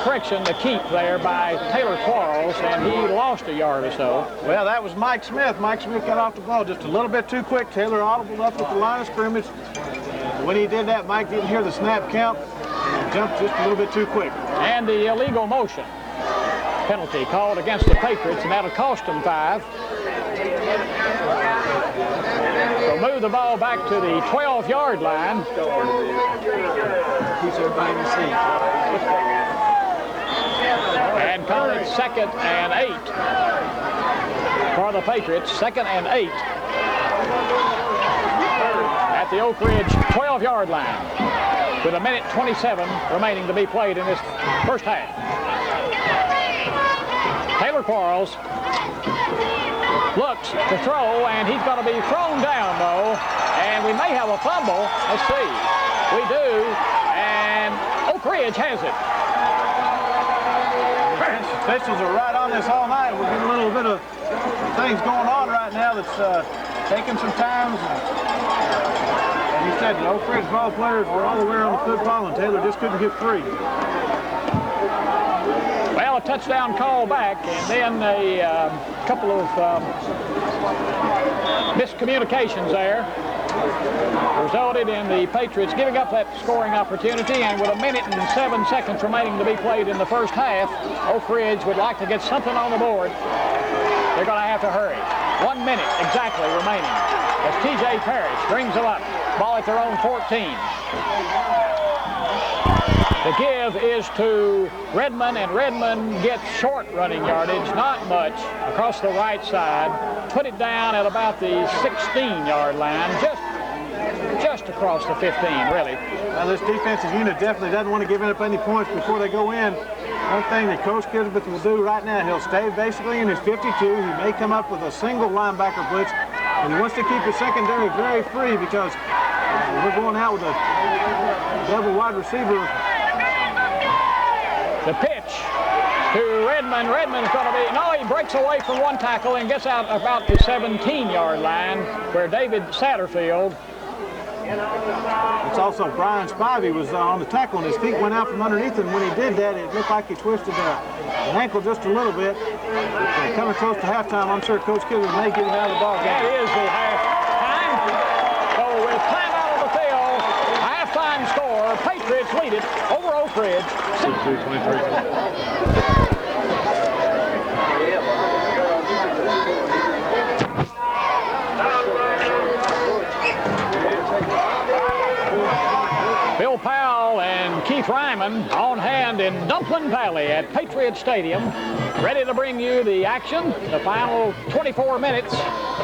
correction, the keep there by Taylor Quarles, and he lost a yard or so. Well, that was Mike Smith. Mike Smith got off the ball just a little bit too quick. Taylor audibled up at the line of scrimmage. When he did that, Mike didn't hear the snap count and jumped just a little bit too quick. And the illegal motion penalty called against the Patriots, and that'll cost them 5. So move the ball back to the 12-yard line. Keeps everybody in the seat. And call it 2nd and 8 for the Patriots. 2nd and 8 at the Oak Ridge 12-yard line with 1:27 remaining to be played in this first half. Taylor Quarles looks to throw, and he's going to be thrown down, though, and we may have a fumble. Let's see. We do, and Oak Ridge has it. Officials are right on this all night. We're getting a little bit of things going on right now that's taking some time. As you said, the Oak Ridge ball players were all the way on the football, and Taylor just couldn't get free. Well, a touchdown call back, and then a couple of miscommunications there resulted in the Patriots giving up that scoring opportunity, and with 1:07 remaining to be played in the first half, Oak Ridge would like to get something on the board. They're going to have to hurry. 1 minute exactly remaining as TJ Parrish brings them up. Ball at their own 14. The give is to Redmond, and Redmond gets short running yardage, not much, across the right side. Put it down at about the 16-yard line, just across the 15, really. Now, this defensive unit definitely doesn't want to give up any points before they go in. One thing that Coach Kisbeth will do right now, he'll stay basically in his 52. He may come up with a single linebacker blitz, and he wants to keep his secondary very free because we're going out with a double wide receiver. The pitch to Redmond. Redmond's going to be, no, he breaks away from one tackle and gets out about the 17-yard line where David Satterfield. It's also Brian Spivey was on the tackle, and his feet went out from underneath him. When he did that, it looked like he twisted an ankle just a little bit. Coming close to halftime, I'm sure Coach Kisbeth may get him out of the ball game. That is the halftime. So with time out of the field, halftime score, Patriots lead it over Oak Ridge. 22-23. Bill Powell and Keith Ryman on hand in Dumpling Valley at Patriot Stadium, ready to bring you the action, the final 24 minutes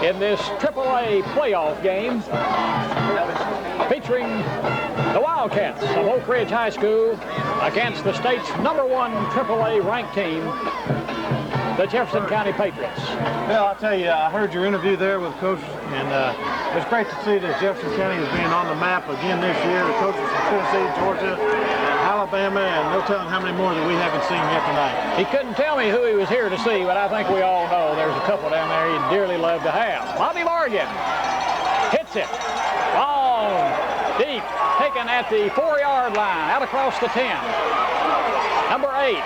in this AAA playoff game featuring the Wildcats of Oak Ridge High School against the state's #1 AAA ranked team, the Jefferson County Patriots. Well, I'll tell you, I heard your interview there with Coach, and it's great to see that Jefferson County is being on the map again this year. The coaches from Tennessee, Georgia, Alabama, and no telling how many more that we haven't seen yet tonight. He couldn't tell me who he was here to see, but I think we all know there's a couple down there he'd dearly love to have. Bobby Morgan hits it. Long, deep, taken at the 4-yard line, out across the 10. Number 8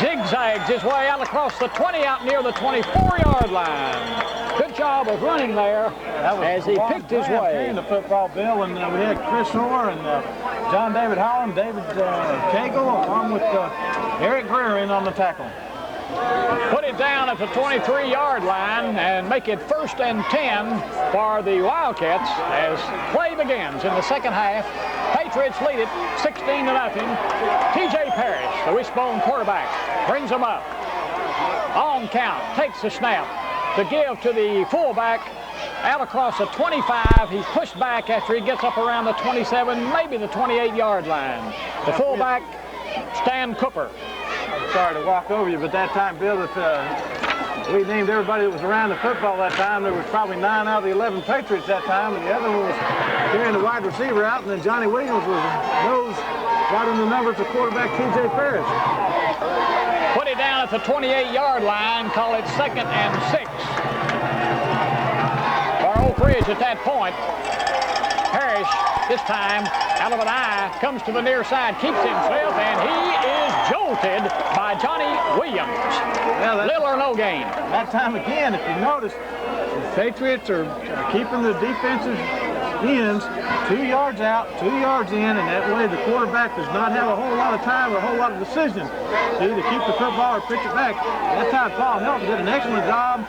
zigzags his way out across the 20, out near the 24-yard line. Good job of running there as he picked his way. The football, Bill, and we had Chris Orr and John David Holland, David Cagle, along with Eric Greer in on the tackle. Put it down at the 23-yard line and make it 1st and 10 for the Wildcats as play begins in the second half. Patriots lead it 16-0. TJ Parrish, the wishbone quarterback, brings them up. On count, takes the snap to give to the fullback out across the 25. He's pushed back after he gets up around the 27, maybe the 28-yard line. The fullback, Stan Cooper. I'm sorry to walk over you, but that time, Bill, if we named everybody that was around the football that time. There was probably 9 out of the 11 Patriots that time, and the other one was carrying the wide receiver out, and then Johnny Williams was nose right in the numbers of quarterback T.J. Parrish. Put it down at the 28-yard line, call it 2nd and 6. For Oak Ridge at that point. Parrish, this time, out of an eye, comes to the near side, keeps himself, and he is jolted by Johnny Williams. Well, little or no gain. That time again, if you notice, the Patriots are keeping the defensive ends 2 yards out, 2 yards in, and that way the quarterback does not have a whole lot of time or a whole lot of decision to either keep the football or pitch it back. That time Paul Helton did an excellent job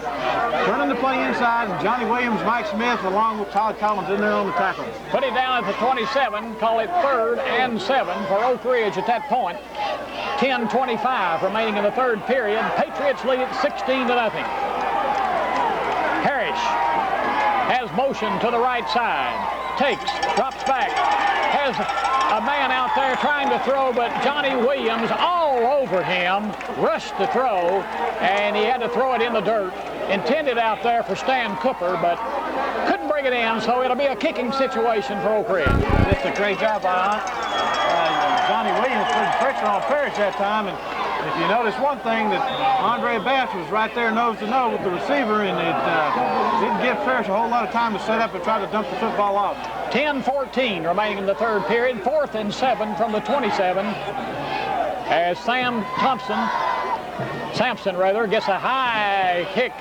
turning the play inside, and Johnny Williams, Mike Smith, along with Todd Collins in there on the tackle. Put it down at the 27, call it 3rd and 7 for Oak Ridge at that point. 10:25 remaining in the 3rd period. Patriots lead it 16-0. Parrish has motion to the right side. Takes, drops back, has a man out there trying to throw, but Johnny Williams all over him, rushed to throw, and he had to throw it in the dirt. Intended out there for Stan Cooper, but couldn't bring it in, so it'll be a kicking situation for Oak Ridge. It's a great job by Johnny Williams putting pressure on Parrish that time, and if you notice one thing, that Andre Bass was right there nose to nose with the receiver, and it didn't give Parrish a whole lot of time to set up and try to dump the football off. 10:14 remaining in the 3rd period. 4th and 7 from the 27 as Sampson gets a high kick.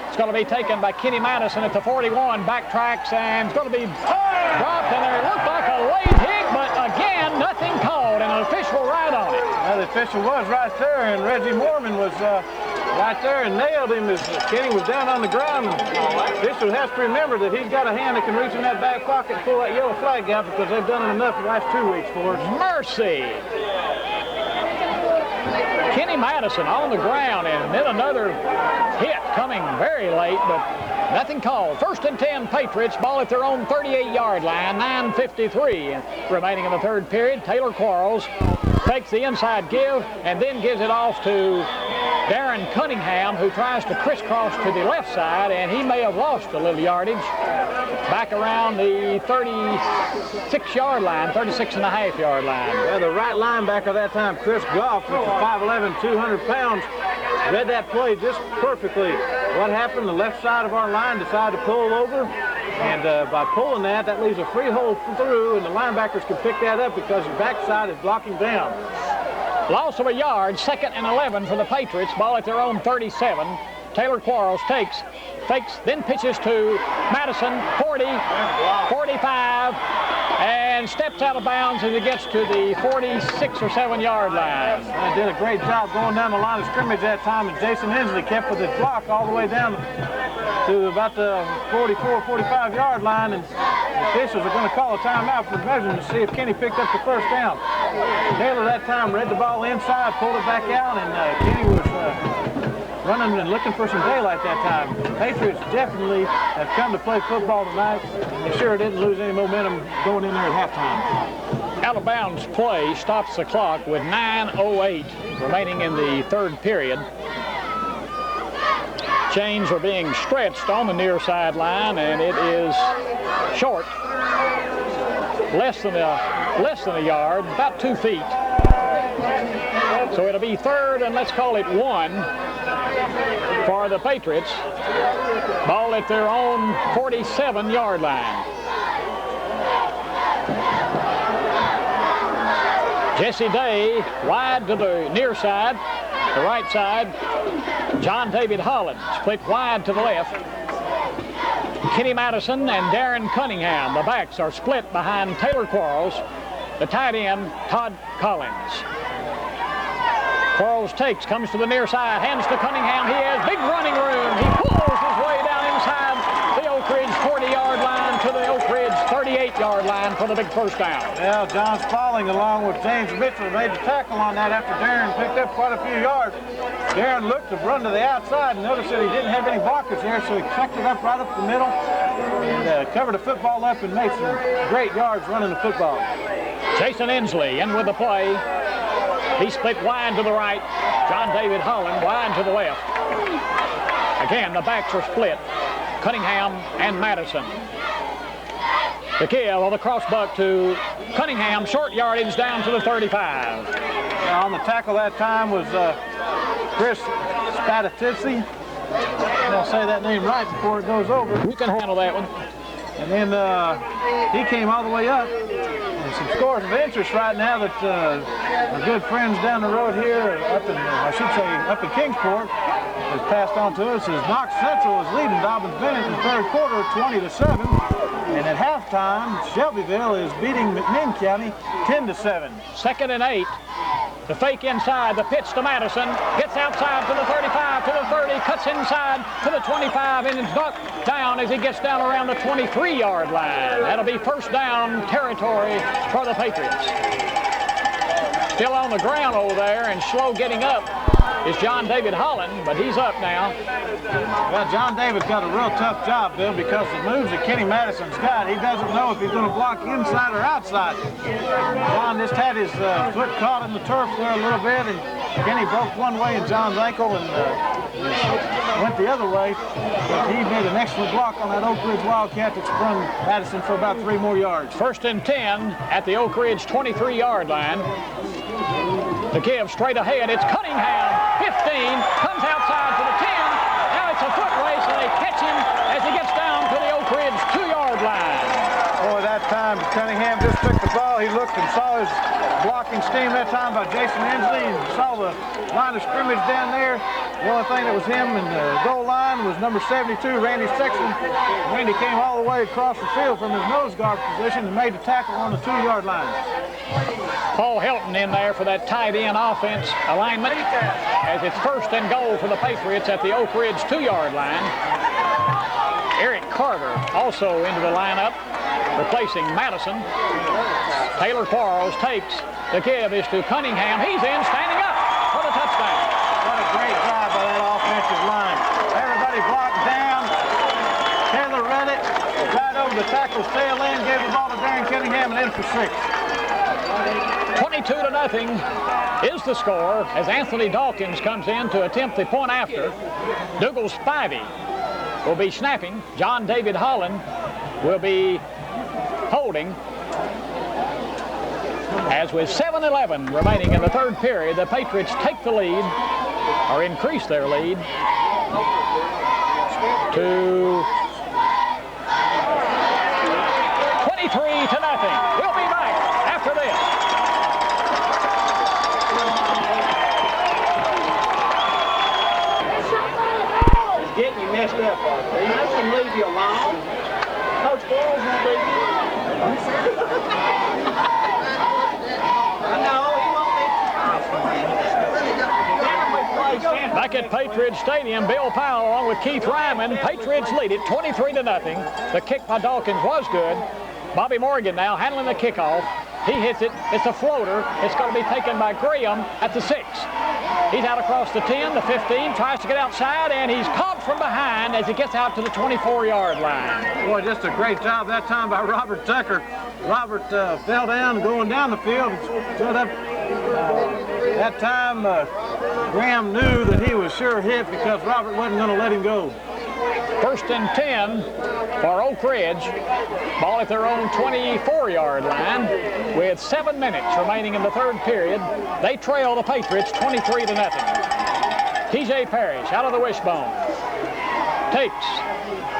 It's going to be taken by Kenny Madison at the 41, backtracks, and it's going to be dropped, and there looked like a late hit, but again, nothing called, and an official right on it. Well, the official was right there, and Reggie Mormon was right there and nailed him as Kenny was down on the ground. And the official has to remember that he's got a hand that can reach in that back pocket and pull that yellow flag out, because they've done it enough the last 2 weeks for us. Mercy! Kenny Madison on the ground, and then another hit coming very late, but nothing called. 1st and 10 Patriots, ball at their own 38-yard line, 9:53 remaining in the 3rd period. Taylor Quarles takes the inside give and then gives it off to Darren Cunningham, who tries to crisscross to the left side, and he may have lost a little yardage. Back around the 36-yard line, 36.5-yard line. Yeah, the right linebacker that time, Chris Goff, with the 5'11", 200 pounds, read that play just perfectly. What happened? The left side of our line decided to pull over, and by pulling that leaves a free hole through, and the linebackers can pick that up because the backside is blocking down. Loss of a yard, 2nd and 11 for the Patriots, ball at their own 37. Taylor Quarles takes, fakes, then pitches to Madison, 40, 45, and steps out of bounds as he gets to the 46 or 7-yard line. They did a great job going down the line of scrimmage that time, and Jason Hensley kept with his block all the way down to about the 44, 45-yard line, and the officials are going to call a timeout for measurement to see if Kenny picked up the 1st down. Taylor that time read the ball inside, pulled it back out, and Kenny was running and looking for some daylight that time. The Patriots definitely have come to play football tonight. They sure didn't lose any momentum going in there at halftime. Out of bounds play stops the clock with 9:08 remaining in the 3rd period. Chains are being stretched on the near sideline, and it is short. Less than a yard, about 2 feet. So it'll be 3rd and let's call it 1 for the Patriots. Ball at their own 47-yard line. Jesse Day wide to the near side, the right side. John David Holland split wide to the left. Kenny Madison and Darren Cunningham, the backs, are split behind Taylor Quarles. The tight end, Todd Collins. Quarles takes, comes to the near side, hands to Cunningham. He has big running room. He pulls his way down inside the Oak Ridge 40-yard line to the Oak Ridge 38-yard line for the big 1st down. Well, John Spaulding along with James Mitchell made the tackle on that after Darren picked up quite a few yards. Darren looked to run to the outside and noticed that he didn't have any blockers there, so he checked it up right up the middle and covered the football up and made some great yards running the football. Jason Inslee in with the play. He split wide to the right. John David Holland wide to the left. Again, the backs are split. Cunningham and Madison. The give on the crossbuck to Cunningham. Short yardage down to the 35. On the tackle that time was Chris Spatatizzi. I'll say that name right before it goes over. You can handle that one. And then he came all the way up. And some scores of interest right now that our good friends down the road here, up in Kingsport, has passed on to us. As Knox Central is leading Dobbins Bennett in the third quarter, 20-7. And at halftime, Shelbyville is beating McMinn County 10-7. 2nd and 8. The fake inside, the pitch to Madison, gets outside to the 35, to the 30, cuts inside to the 25, and is knocked down as he gets down around the 23-yard line. That'll be first down territory for the Patriots. Still on the ground over there and slow getting up is John David Holland, but he's up now. Well, John David's got a real tough job, Bill, because the moves that Kenny Madison's got, he doesn't know if he's going to block inside or outside. John just had his foot caught in the turf there a little bit, and Kenny broke one way in John's ankle and went the other way. But he made an excellent block on that Oak Ridge Wildcat that sprung Madison for about 3 more yards. 1st and 10 at the Oak Ridge 23-yard line. The give straight ahead, it's Cunningham, 15, comes outside to the 10. Now it's a foot race, and they catch him as he gets down to the Oak Ridge 2-yard line. Boy, that time Cunningham just took the ball. He looked and saw his blocking scheme that time by Jason Inslee, and saw the line of scrimmage down there. The only thing that was him in the goal line was number 72, Randy Sexton. Randy came all the way across the field from his nose guard position and made the tackle on the 2-yard line. Paul Helton in there for that tight end offense alignment as it's 1st and goal for the Patriots at the Oak Ridge 2-yard line. Eric Carter also into the lineup, replacing Madison. Taylor Quarles takes. The give is to Cunningham. He's in, standing up for the touchdown. What a great job by that offensive line. Everybody blocked down. Taylor read it, right over the tackle's tail end, gave the ball to Darren Cunningham, and in for 6. 22-0 is the score as Anthony Dawkins comes in to attempt the point after. Dougal Spivey will be snapping. John David Holland will be holding. As with 7:11 remaining in the third period, the Patriots take the lead, or increase their lead, to 23-0. We'll be back after this. Getting you messed up, Arthur. You can leave you alone. Coach Quarles won't leave you. I know, he won't leave you. Back at Patriots Stadium, Bill Powell along with Keith Ryman. Patriots lead it 23-0. The kick by Dawkins was good. Bobby Morgan now handling the kickoff. He hits it. It's a floater. It's going to be taken by Graham at the 6. He's out across the 10, the 15, tries to get outside, and he's caught from behind as he gets out to the 24-yard line. Boy, just a great job that time by Robert Tucker. Robert fell down going down the field and stood up. That time, Graham knew that he was sure hit because Robert wasn't going to let him go. 1st and 10 for Oak Ridge. Ball at their own 24-yard line with 7 minutes remaining in the third period. They trail the Patriots 23-0. TJ Parrish out of the wishbone. Takes,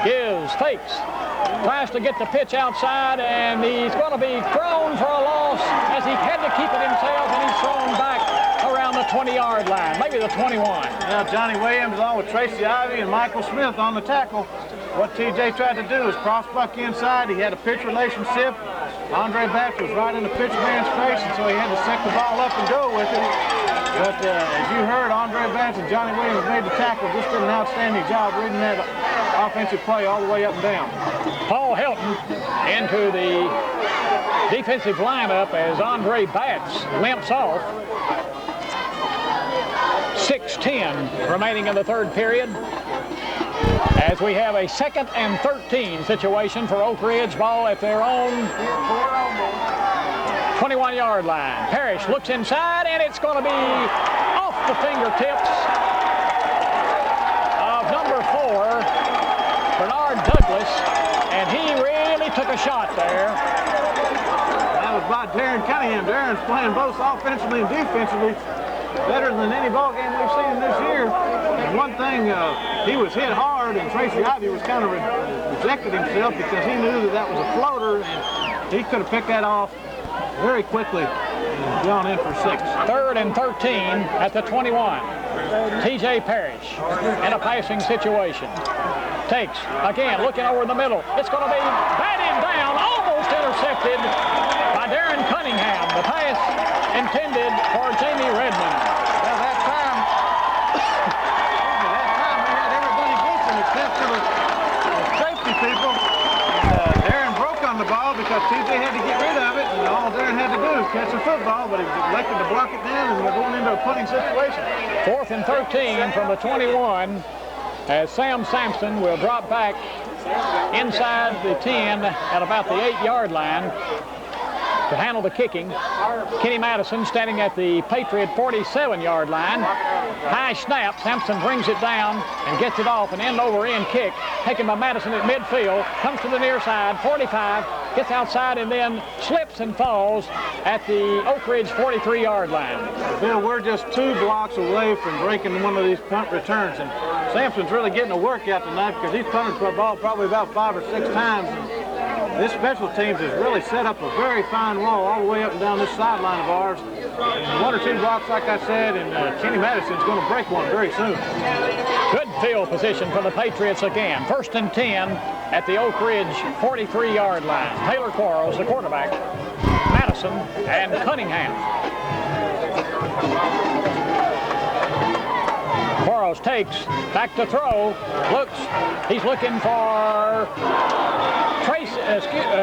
gives, fakes. Tries to get the pitch outside, and he's going to be thrown for a loss as he had to keep it himself, and he's thrown back around the 20-yard line, maybe the 21. Now Johnny Williams along with Tracy Ivey and Michael Smith on the tackle. What TJ tried to do is cross buck inside. He had a pitch relationship. Andre Batch was right in the pitch man's face, and so he had to set the ball up and go with it. But as you heard, Andre Batch and Johnny Williams made the tackle. Just did an outstanding job reading that offensive play all the way up and down. Paul Helton into the defensive lineup as Andre Batts limps off. 6:10 remaining in the third period as we have a 2nd and 13 situation for Oak Ridge. Ball at their own 21-yard line. Parrish looks inside, and it's going to be off the fingertips of number 4. 4, Bernard Douglas, and he really took a shot there. That was by Darren Cunningham. Darren's playing both offensively and defensively better than any ball game we've seen this year. And one thing, he was hit hard, and Tracy Ivy was kind of rejected himself because he knew that was a floater, and he could have picked that off very quickly and gone in for 6. 3rd and 13 at the 21. T.J. Parrish in a passing situation. Takes, again, looking over in the middle. It's going to be batted down, almost intercepted by Darren Cunningham. The pass intended for Jamie Redmond. Well, that time we had everybody blitzing except for the safety people. And, Darren broke on the ball because TJ had to get rid of it, and all Darren had to do was catch the football, but he was elected to block it down, and we're going into a punting situation. 4th and 13 from the 21 as Sam Sampson will drop back inside the 10 at about the 8-yard line to handle the kicking. Kenny Madison standing at the Patriot 47-yard line. High snap. Sampson brings it down and gets it off. An end-over-end kick taken by Madison at midfield. Comes to the near side. 45. Gets outside and then slips and falls at the Oak Ridge 43-yard line. Bill, we're just 2 blocks away from breaking one of these punt returns. And Sampson's really getting a workout tonight because he's punted for a ball probably about 5 or 6 times. And this special teams has really set up a very fine wall all the way up and down this sideline of ours. And 1 or 2 blocks, like I said, and Kenny Madison's going to break one very soon. Good field position for the Patriots again. 1st and 10 at the Oak Ridge 43-yard line. Taylor Quarles, the quarterback. Madison and Cunningham. Quarles takes, back to throw, looks, he's looking for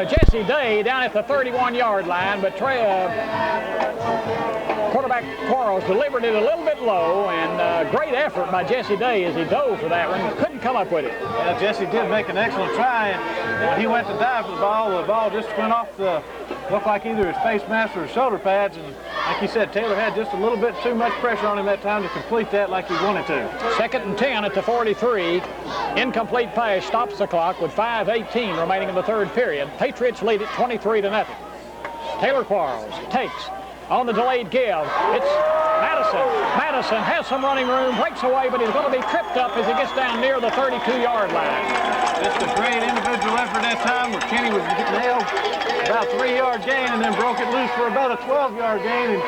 Jesse Day down at the 31-yard line, but quarterback Quarles delivered it a little bit low, and great effort by Jesse Day as he dove for that one. Couldn't come up with it. Yeah, Jesse did make an excellent try, and when he went to dive for the ball just went off the, looked like either his face mask or his shoulder pads, and like you said, Taylor had just a little bit too much pressure on him that time to complete that like he wanted to. 2nd and 10 at the 43. Incomplete pass stops the clock with 5:18 remaining in the 3rd period. Patriots lead it 23-0. Taylor Quarles takes on the delayed give. It's Madison. Madison has some running room, breaks away, but he's going to be tripped up as he gets down near the 32-yard line. Just a great individual effort that time where Kenny was nailed about 3-yard gain and then broke it loose for about a 12-yard gain. And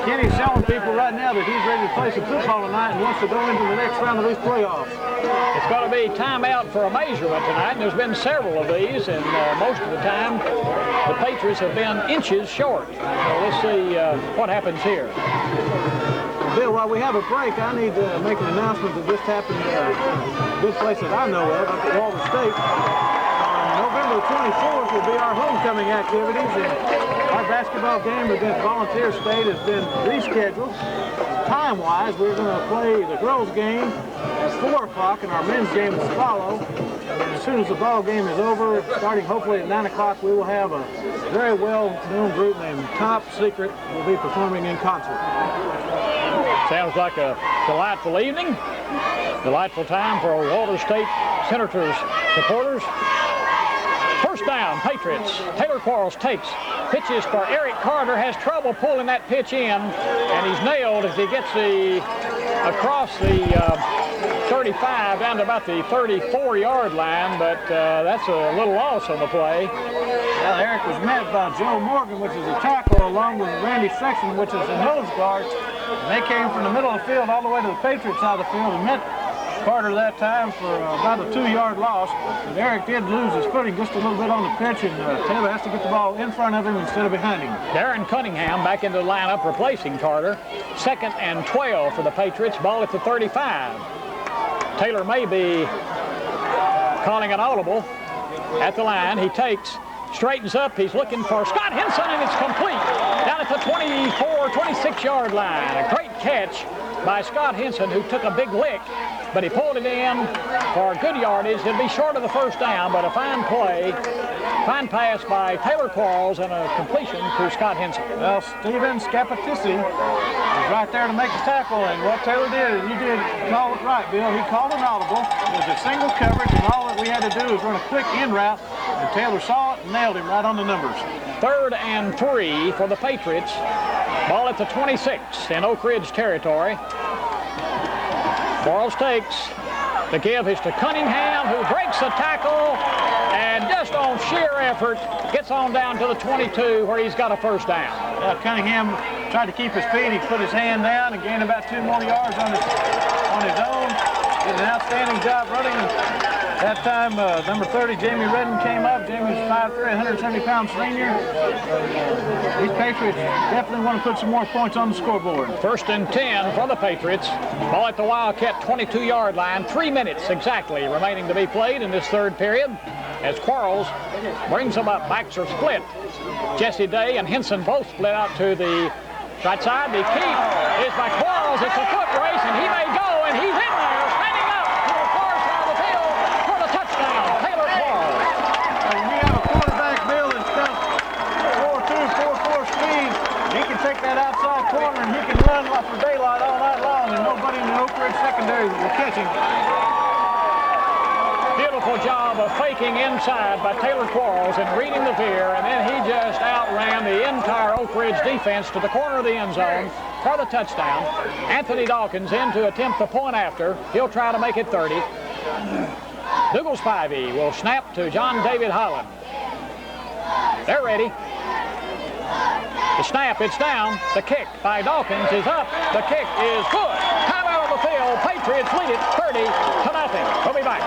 Kenny's showing people right now that he's ready to play some football tonight and wants to go into the next round of these playoffs. It's going to be timeout for a measurement tonight, and there's been several of these, and most of the time the Patriots have been inches short. So let's see what happens here. Bill, while we have a break, I need to make an announcement that just happened at a good place that I know of, up at Walter State. November 24th will be our homecoming activities, and our basketball game against Volunteer State has been rescheduled. Time-wise, we're going to play the girls' game at 4 o'clock, and our men's game will follow. And as soon as the ball game is over, starting hopefully at 9 o'clock, we will have a very well-known group named Top Secret will be performing in concert. Sounds like a delightful evening, delightful time for Walter State Senators supporters. First down, Patriots. Taylor Quarles takes, pitches for Eric Carter, has trouble pulling that pitch in, and he's nailed as he gets across the 35 down to about the 34-yard line, but that's a little loss on the play. Well, Eric was met by Joe Morgan, which is a tackle, along with Randy Sexton, which is a nose guard. And they came from the middle of the field all the way to the Patriots side of the field and met Carter that time for about a 2-yard loss. And Eric did lose his footing just a little bit on the pitch, and Taylor has to get the ball in front of him instead of behind him. Darren Cunningham back into the lineup replacing Carter. 2nd and 12 for the Patriots, ball at the 35. Taylor may be calling an audible at the line. He takes, straightens up, he's looking for Scott Henson, and it's complete down at the 26-yard line. A great catch by Scott Henson, who took a big lick, but he pulled it in for good yardage. It'll be short of the first down, but a fine play Fine pass by Taylor Quarles and a completion to Scott Henson. Well, Steven Scapatisi was right there to make the tackle, and what Taylor did, and you did call it right, Bill, he called an audible. It was a single coverage, and all that we had to do was run a quick in route, and Taylor saw it and nailed him right on the numbers. 3rd and 3 for the Patriots. Ball at the 26 in Oak Ridge territory. Quarles takes. The give is to Cunningham, who breaks the tackle and just on sheer effort gets on down to the 22 where he's got a first down. Cunningham tried to keep his feet. He put his hand down and gained about 2 more yards on his own. Did an outstanding job running. That time, number 30, Jamie Redden, came up. Jamie's 5'3", 170-pound senior. These Patriots definitely want to put some more points on the scoreboard. 1st and 10 for the Patriots. Ball at the Wildcat 22-yard line. 3 minutes exactly remaining to be played in this 3rd period as Quarles brings them up. Backs are split. Jesse Day and Henson both split out to the right side. The keep is by Quarles. It's a foot race, and he may go, and he's in there, standing up to the far side of the field for the touchdown. Taylor Quarles. When you have a quarterback, Bill, that's got 4.2, 4.4 speed, he can take that outside corner, and he can run like for daylight all night long, and nobody in the Oak Ridge secondary will catch him. Beautiful job of faking inside by Taylor Quarles and reading the veer, and then he just outran the entire Oak Ridge defense to the corner of the end zone for the touchdown. Anthony Dawkins in to attempt the point after. He'll try to make it 30. Dougal Spivey will snap to John David Holland. They're ready. The snap, it's down. The kick by Dawkins is up. The kick is good. Time out of the field. Patriots lead it 30-0. We'll be back.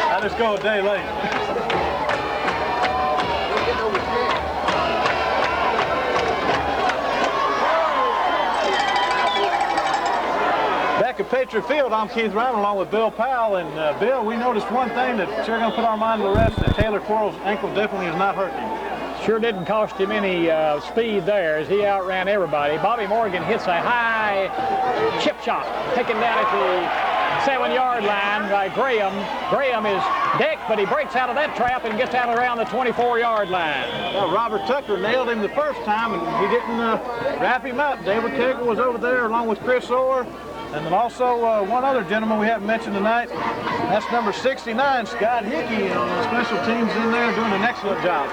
I just go a day late. Back at Patriot Field, I'm Keith Ryman along with Bill Powell. And Bill, we noticed one thing that sure going to put our mind to the rest, that Taylor Quarles' ankle definitely is not hurting him. Sure didn't cost him any speed there as he outran everybody. Bobby Morgan hits a high chip shot, taken down at the 7-yard line by Graham. Graham is decked, but he breaks out of that trap and gets out around the 24-yard line. Well, Robert Tucker nailed him the first time, and he didn't wrap him up. David Cagle was over there along with Chris Orr. And then also one other gentleman we haven't mentioned tonight. That's number 69, Scott Hickey, and special teams in there doing an excellent job.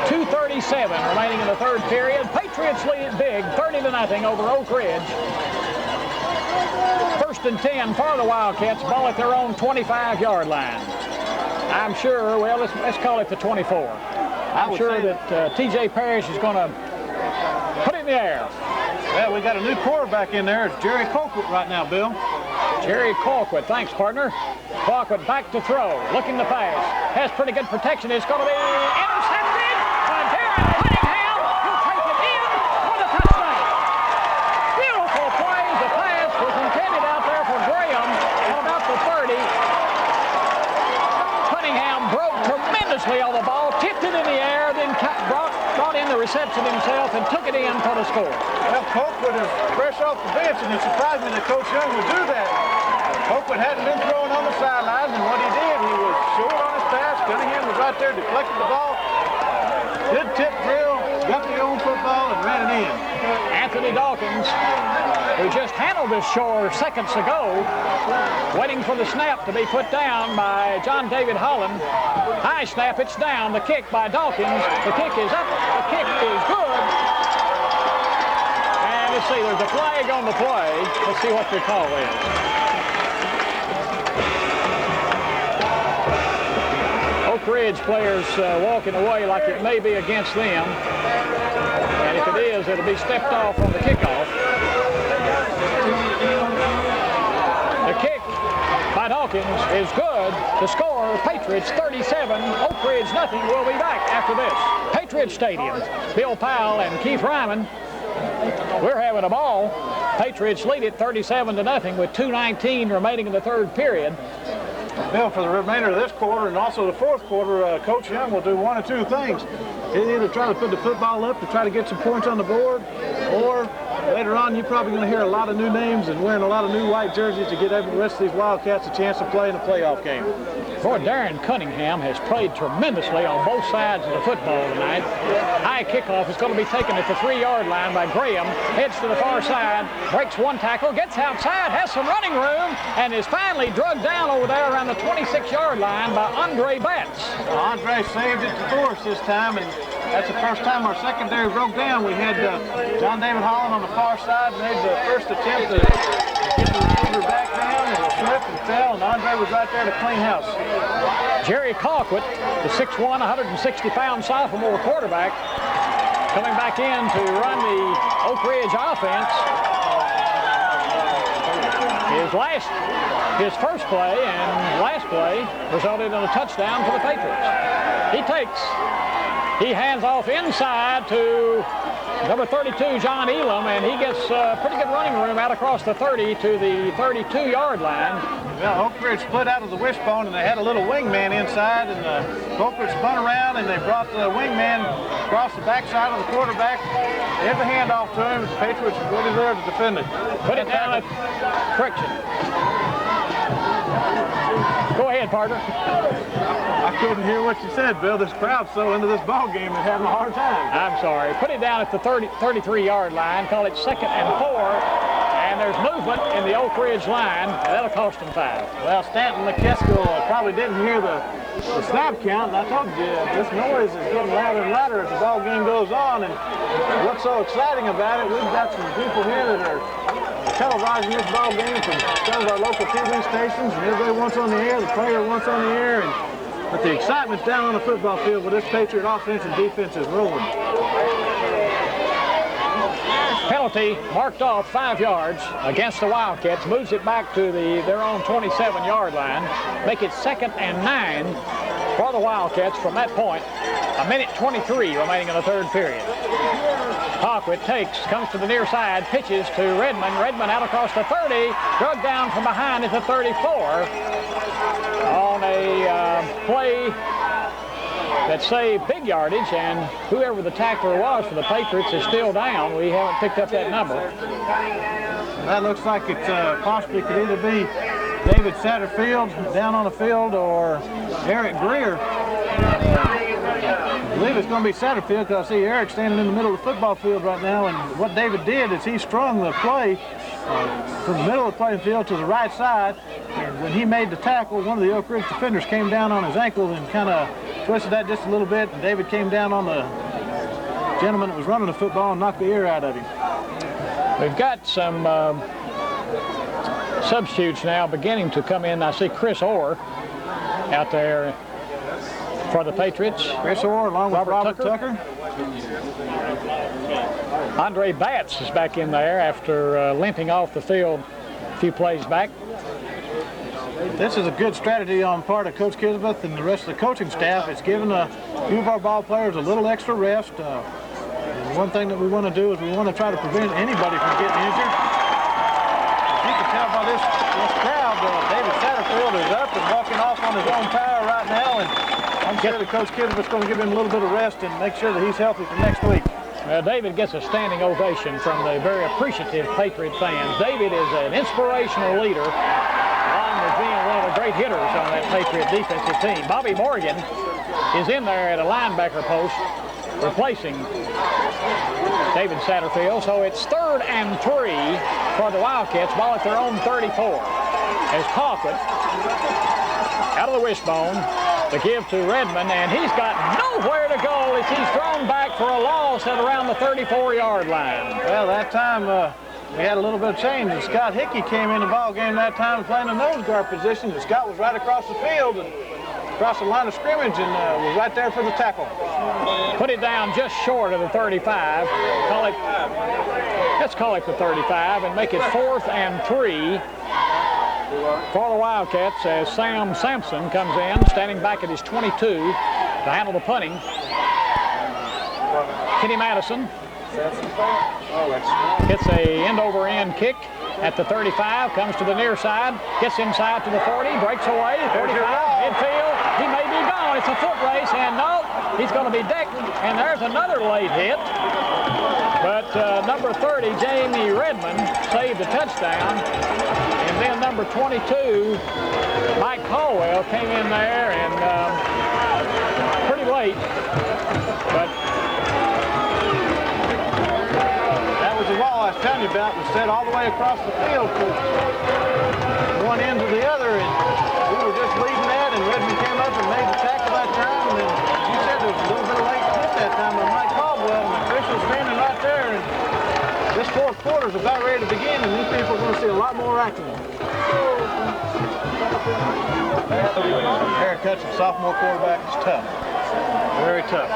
2:37 remaining in the 3rd period. Patriots lead it big, 30-0 over Oak Ridge. 1st and 10 for the Wildcats. Ball at their own 25-yard line. I'm sure, well, let's call it the 24. I'm sure that T.J. Parrish is going to put it in the air. Well, we got a new quarterback in there. It's Jerry Colquitt right now, Bill. Jerry Colquitt, thanks, partner. Colquitt back to throw, looking to pass. Has pretty good protection. It's going to be intercepted by Darren Cunningham, who takes it in for the touchdown. Beautiful play. The pass was intended out there for Graham on about the 30. Cunningham broke tremendously on the ball, tipped it in the air, then brought in the reception himself and took it in for the score. Well, Colquitt is fresh off the bench, and it surprised me that Coach Young would do that. Colquitt hadn't been throwing on the sidelines, and what he did, he was short on his pass. Cunningham was right there, deflected the ball. Good tip drill, got the own football, and ran it in. Anthony Dawkins, who just handled this shore seconds ago, waiting for the snap to be put down by John David Holland. High snap, it's down. The kick by Dawkins. The kick is up. The kick is good. And let's see, there's a flag on the play. Let's see what the call is. Oak Ridge players walking away like it may be against them. And if it is, it'll be stepped off on the kickoff. The kick by Dawkins is good. The score, Patriots 37, Oak Ridge nothing. We'll be back after this. Patriot Stadium. Bill Powell and Keith Ryman. We're having a ball. Patriots lead it 37-0 with 2:19 remaining in the 3rd period. Bill, for the remainder of this quarter and also the 4th quarter, Coach Young will do one of two things. He'll either try to put the football up to try to get some points on the board, or later on, you're probably going to hear a lot of new names and wearing a lot of new white jerseys to get the rest of these Wildcats a chance to play in a playoff game. Boy, Darren Cunningham has played tremendously on both sides of the football tonight. High kickoff is going to be taken at the 3-yard line by Graham. Heads to the far side, breaks one tackle, gets outside, has some running room, and is finally drugged down over there around the 26-yard line by Andre Batts. Andre saved it to force this time, and that's the first time our secondary broke down. We had John David Holland on the far side, made the first attempt to get the receiver back down, and slipped and fell, and Andre was right there to clean house. Jerry Colquitt, the 6'1", 160-pound sophomore quarterback, coming back in to run the Oak Ridge offense. His first play and last play resulted in a touchdown for the Patriots. He hands off inside to number 32, John Elam, and he gets pretty good running room out across the 30 to the 32-yard line. Well, Oak Ridge split out of the wishbone, and they had a little wingman inside, and Oak Ridge spun around, and they brought the wingman across the backside of the quarterback. They had the handoff to him, and the Patriots were really there to defend it. Put it down at correction. Go ahead, partner. I couldn't hear what you said, Bill. This crowd's so into this ball game, they're having a hard time. I'm sorry. Put it down at the 33-yard line. Call it 2nd and 4. And there's movement in the Oak Ridge line. That'll cost them 5. Well, Stanton McKeskill probably didn't hear the snap count, and I told you, this noise is getting louder and louder as the ball game goes on. And what's so exciting about it, we've got some people here that are televising this ball game from some of our local TV stations, and everybody wants on the air, the player wants on the air, but the excitement's down on the football field with this Patriot offense and defense is rolling. Penalty marked off 5 yards against the Wildcats, moves it back to their own 27-yard line, make it 2nd and 9 for the Wildcats from that point. 1:23 remaining in the 3rd period. Colquitt comes to the near side, pitches to Redmond. Redmond out across the 30, drugged down from behind at the 34 on a play that saved big yardage, and whoever the tackler was for the Patriots is still down. We haven't picked up that number. That looks like it possibly could either be David Satterfield down on the field or Eric Greer. I believe it's going to be Satterfield because I see Eric standing in the middle of the football field right now, and what David did is he strung the play from the middle of the playing field to the right side, and when he made the tackle, one of the Oak Ridge defenders came down on his ankle and kind of twisted that just a little bit, and David came down on the gentleman that was running the football and knocked the ear out of him. We've got some substitutes now beginning to come in. I see Chris Orr out there for the Patriots. Chris Orr along with Robert Tucker. Andre Batts is back in there after limping off the field a few plays back. This is a good strategy on part of Coach Kisbeth and the rest of the coaching staff. It's given a few of our ball players a little extra rest. One thing that we want to do is we want to try to prevent anybody from getting injured. As you can tell by this crowd, David Satterfield is up and walking off on his own power right now, and I'm sure that Coach Kisbeth's going to give him a little bit of rest and make sure that he's healthy for next week. David gets a standing ovation from the very appreciative Patriot fans. David is an inspirational leader, along with being one of the great hitters on that Patriot defensive team. Bobby Morgan is in there at a linebacker post, replacing David Satterfield. So it's 3rd and 3 for the Wildcats, ball at their own 34. As Colquitt, out of the wishbone, to give to Redmond, and he's got nowhere to go as he's thrown back for a loss at around the 34-yard line. Well, that time we had a little bit of change, and Scott Hickey came in the ball game that time playing a nose guard position, and Scott was right across the field and across the line of scrimmage and was right there for the tackle. Put it down just short of the 35. Let's call it the 35 and make it 4th and 3 for the Wildcats as Sam Sampson comes in, standing back at his 22 to handle the punting. Kenny Madison gets a end-over-end kick at the 35, comes to the near side, gets inside to the 40, breaks away, 45, midfield. He may be gone. It's a foot race, and no, he's going to be decked, and there's another late hit. But number 30, Jamie Redmond, saved a touchdown. And then number 22, Mike Powell, came in there and pretty late. But that was the wall I was telling you about. Was set all the way across the field from one end to the other. And we were just leading that, and Redmond came up and made the tackle that time. And then you said there was a little bit of late hit that time by Mike Caldwell, and the official's standing right there. And this fourth quarter is about ready to begin, and these people are going to see a lot more action. Eric Hutchins, sophomore quarterback, is tough. Very tough.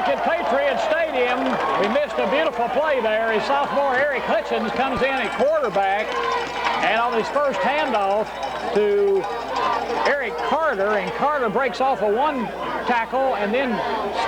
back at Patriots Stadium, we missed a beautiful play there. His sophomore Eric Hutchins comes in at quarterback, and on his first handoff to Eric Carter, and Carter breaks off a one tackle and then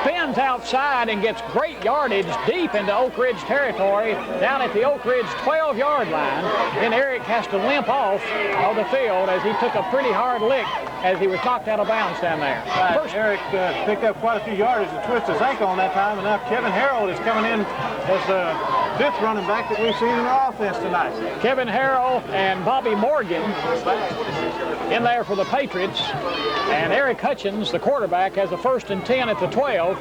spins outside and gets great yardage deep into Oak Ridge territory down at the Oak Ridge 12-yard line. Then Eric has to limp off of the field as he took a pretty hard lick as he was knocked out of bounds down there. Right. First, Eric picked up quite a few yardage and twisted his ankle on that time, and now Kevin Harold is coming in as the fifth running back that we've seen in our offense tonight. Kevin Harold and Bobby Morgan in there for the Patriots, and Eric Hutchins, the quarterback, has a 1st and 10 at the 12.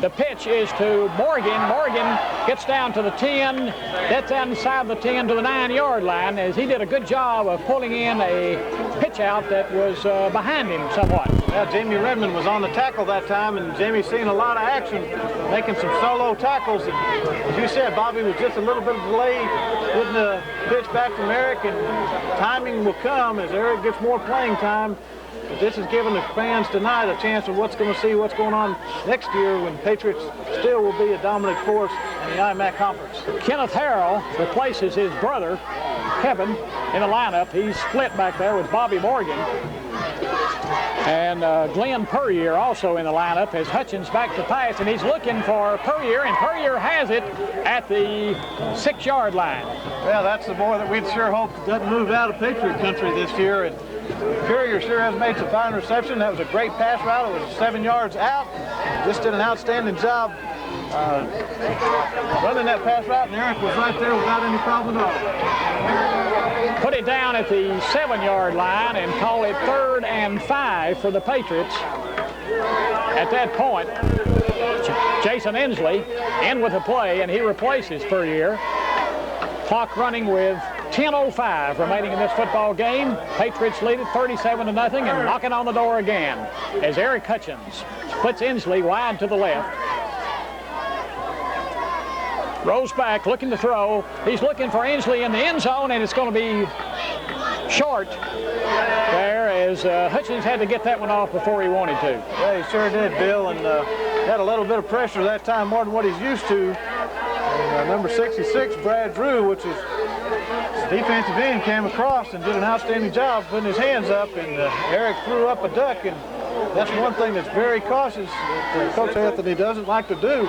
The pitch is to Morgan. Morgan gets down to the 10, gets inside the 10 to the 9-yard line, as he did a good job of pulling in a pitch out that was behind him somewhat. Yeah, Jamie Redmond was on the tackle that time, and Jamie's seen a lot of action, making some solo tackles. And as you said, Bobby was just a little bit of delay getting the pitch back from Eric, and timing will come as Eric gets more playing time. But this is giving the fans tonight a chance of what's going to see what's going on next year when Patriots still will be a dominant force in the IMAC conference. Kenneth Harrell replaces his brother, Kevin, in the lineup. He's split back there with Bobby Morgan. And Glenn Puryear also in the lineup as Hutchins back to pass, and he's looking for Puryear, and Puryear has it at the 6-yard line. Well, that's the boy that we'd sure hope doesn't move out of Patriot country this year. And Puryear sure has made some fine reception. That was a great pass route. It was 7 yards out. Just did an outstanding job running that pass route, and Eric was right there without any problem at all. Put it down at the 7-yard line and call it 3rd and 5 for the Patriots. At that point, Jason Inslee in with the play, and he replaces Puryear. Clock running with 10:05 remaining in this football game. Patriots lead it 37-0 and knocking on the door again as Eric Hutchins splits Inslee wide to the left. Rolls back, looking to throw. He's looking for Inslee in the end zone, and it's going to be short there as Hutchins had to get that one off before he wanted to. Yeah, he sure did, Bill, and had a little bit of pressure that time, more than what he's used to. And, number 66, Brad Drew, which is defensive end, came across and did an outstanding job putting his hands up, and Eric threw up a duck, and that's one thing that's very cautious that Coach Anthony doesn't like to do.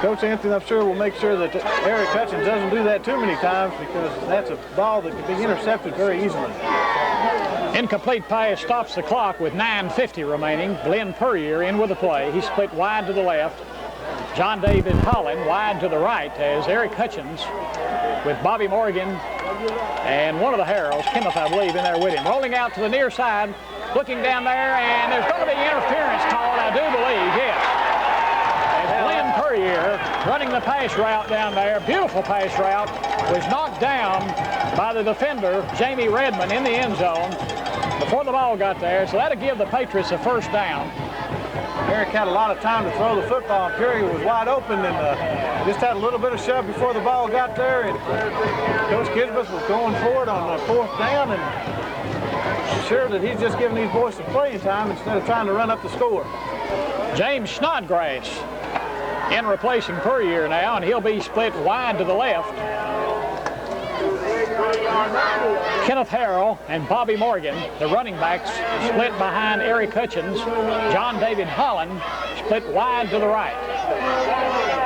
Coach Anthony, I'm sure, will make sure that Eric Hutchins doesn't do that too many times, because that's a ball that can be intercepted very easily. Incomplete pass stops the clock with 9:50 remaining. Glenn Puryear in with the play. He split wide to the left. John David Holland wide to the right as Eric Hutchins with Bobby Morgan and one of the Harrells, Kenneth, I believe, in there with him. Rolling out to the near side, looking down there, and there's going to be interference called, I do believe, yes. As Glenn Puryear, running the pass route down there, beautiful pass route, was knocked down by the defender, Jamie Redmond, in the end zone before the ball got there, so that'll give the Patriots a 1st down. Eric had a lot of time to throw the football, and Puryear was wide open, and just had a little bit of shove before the ball got there, and Coach Kisbeth was going for it on 4th down, and sure that he's just giving these boys some playing time instead of trying to run up the score. James Snodgrass in replacing Puryear now, and he'll be split wide to the left. Kenneth Harrell and Bobby Morgan, the running backs, split behind Eric Hutchins. John David Holland split wide to the right.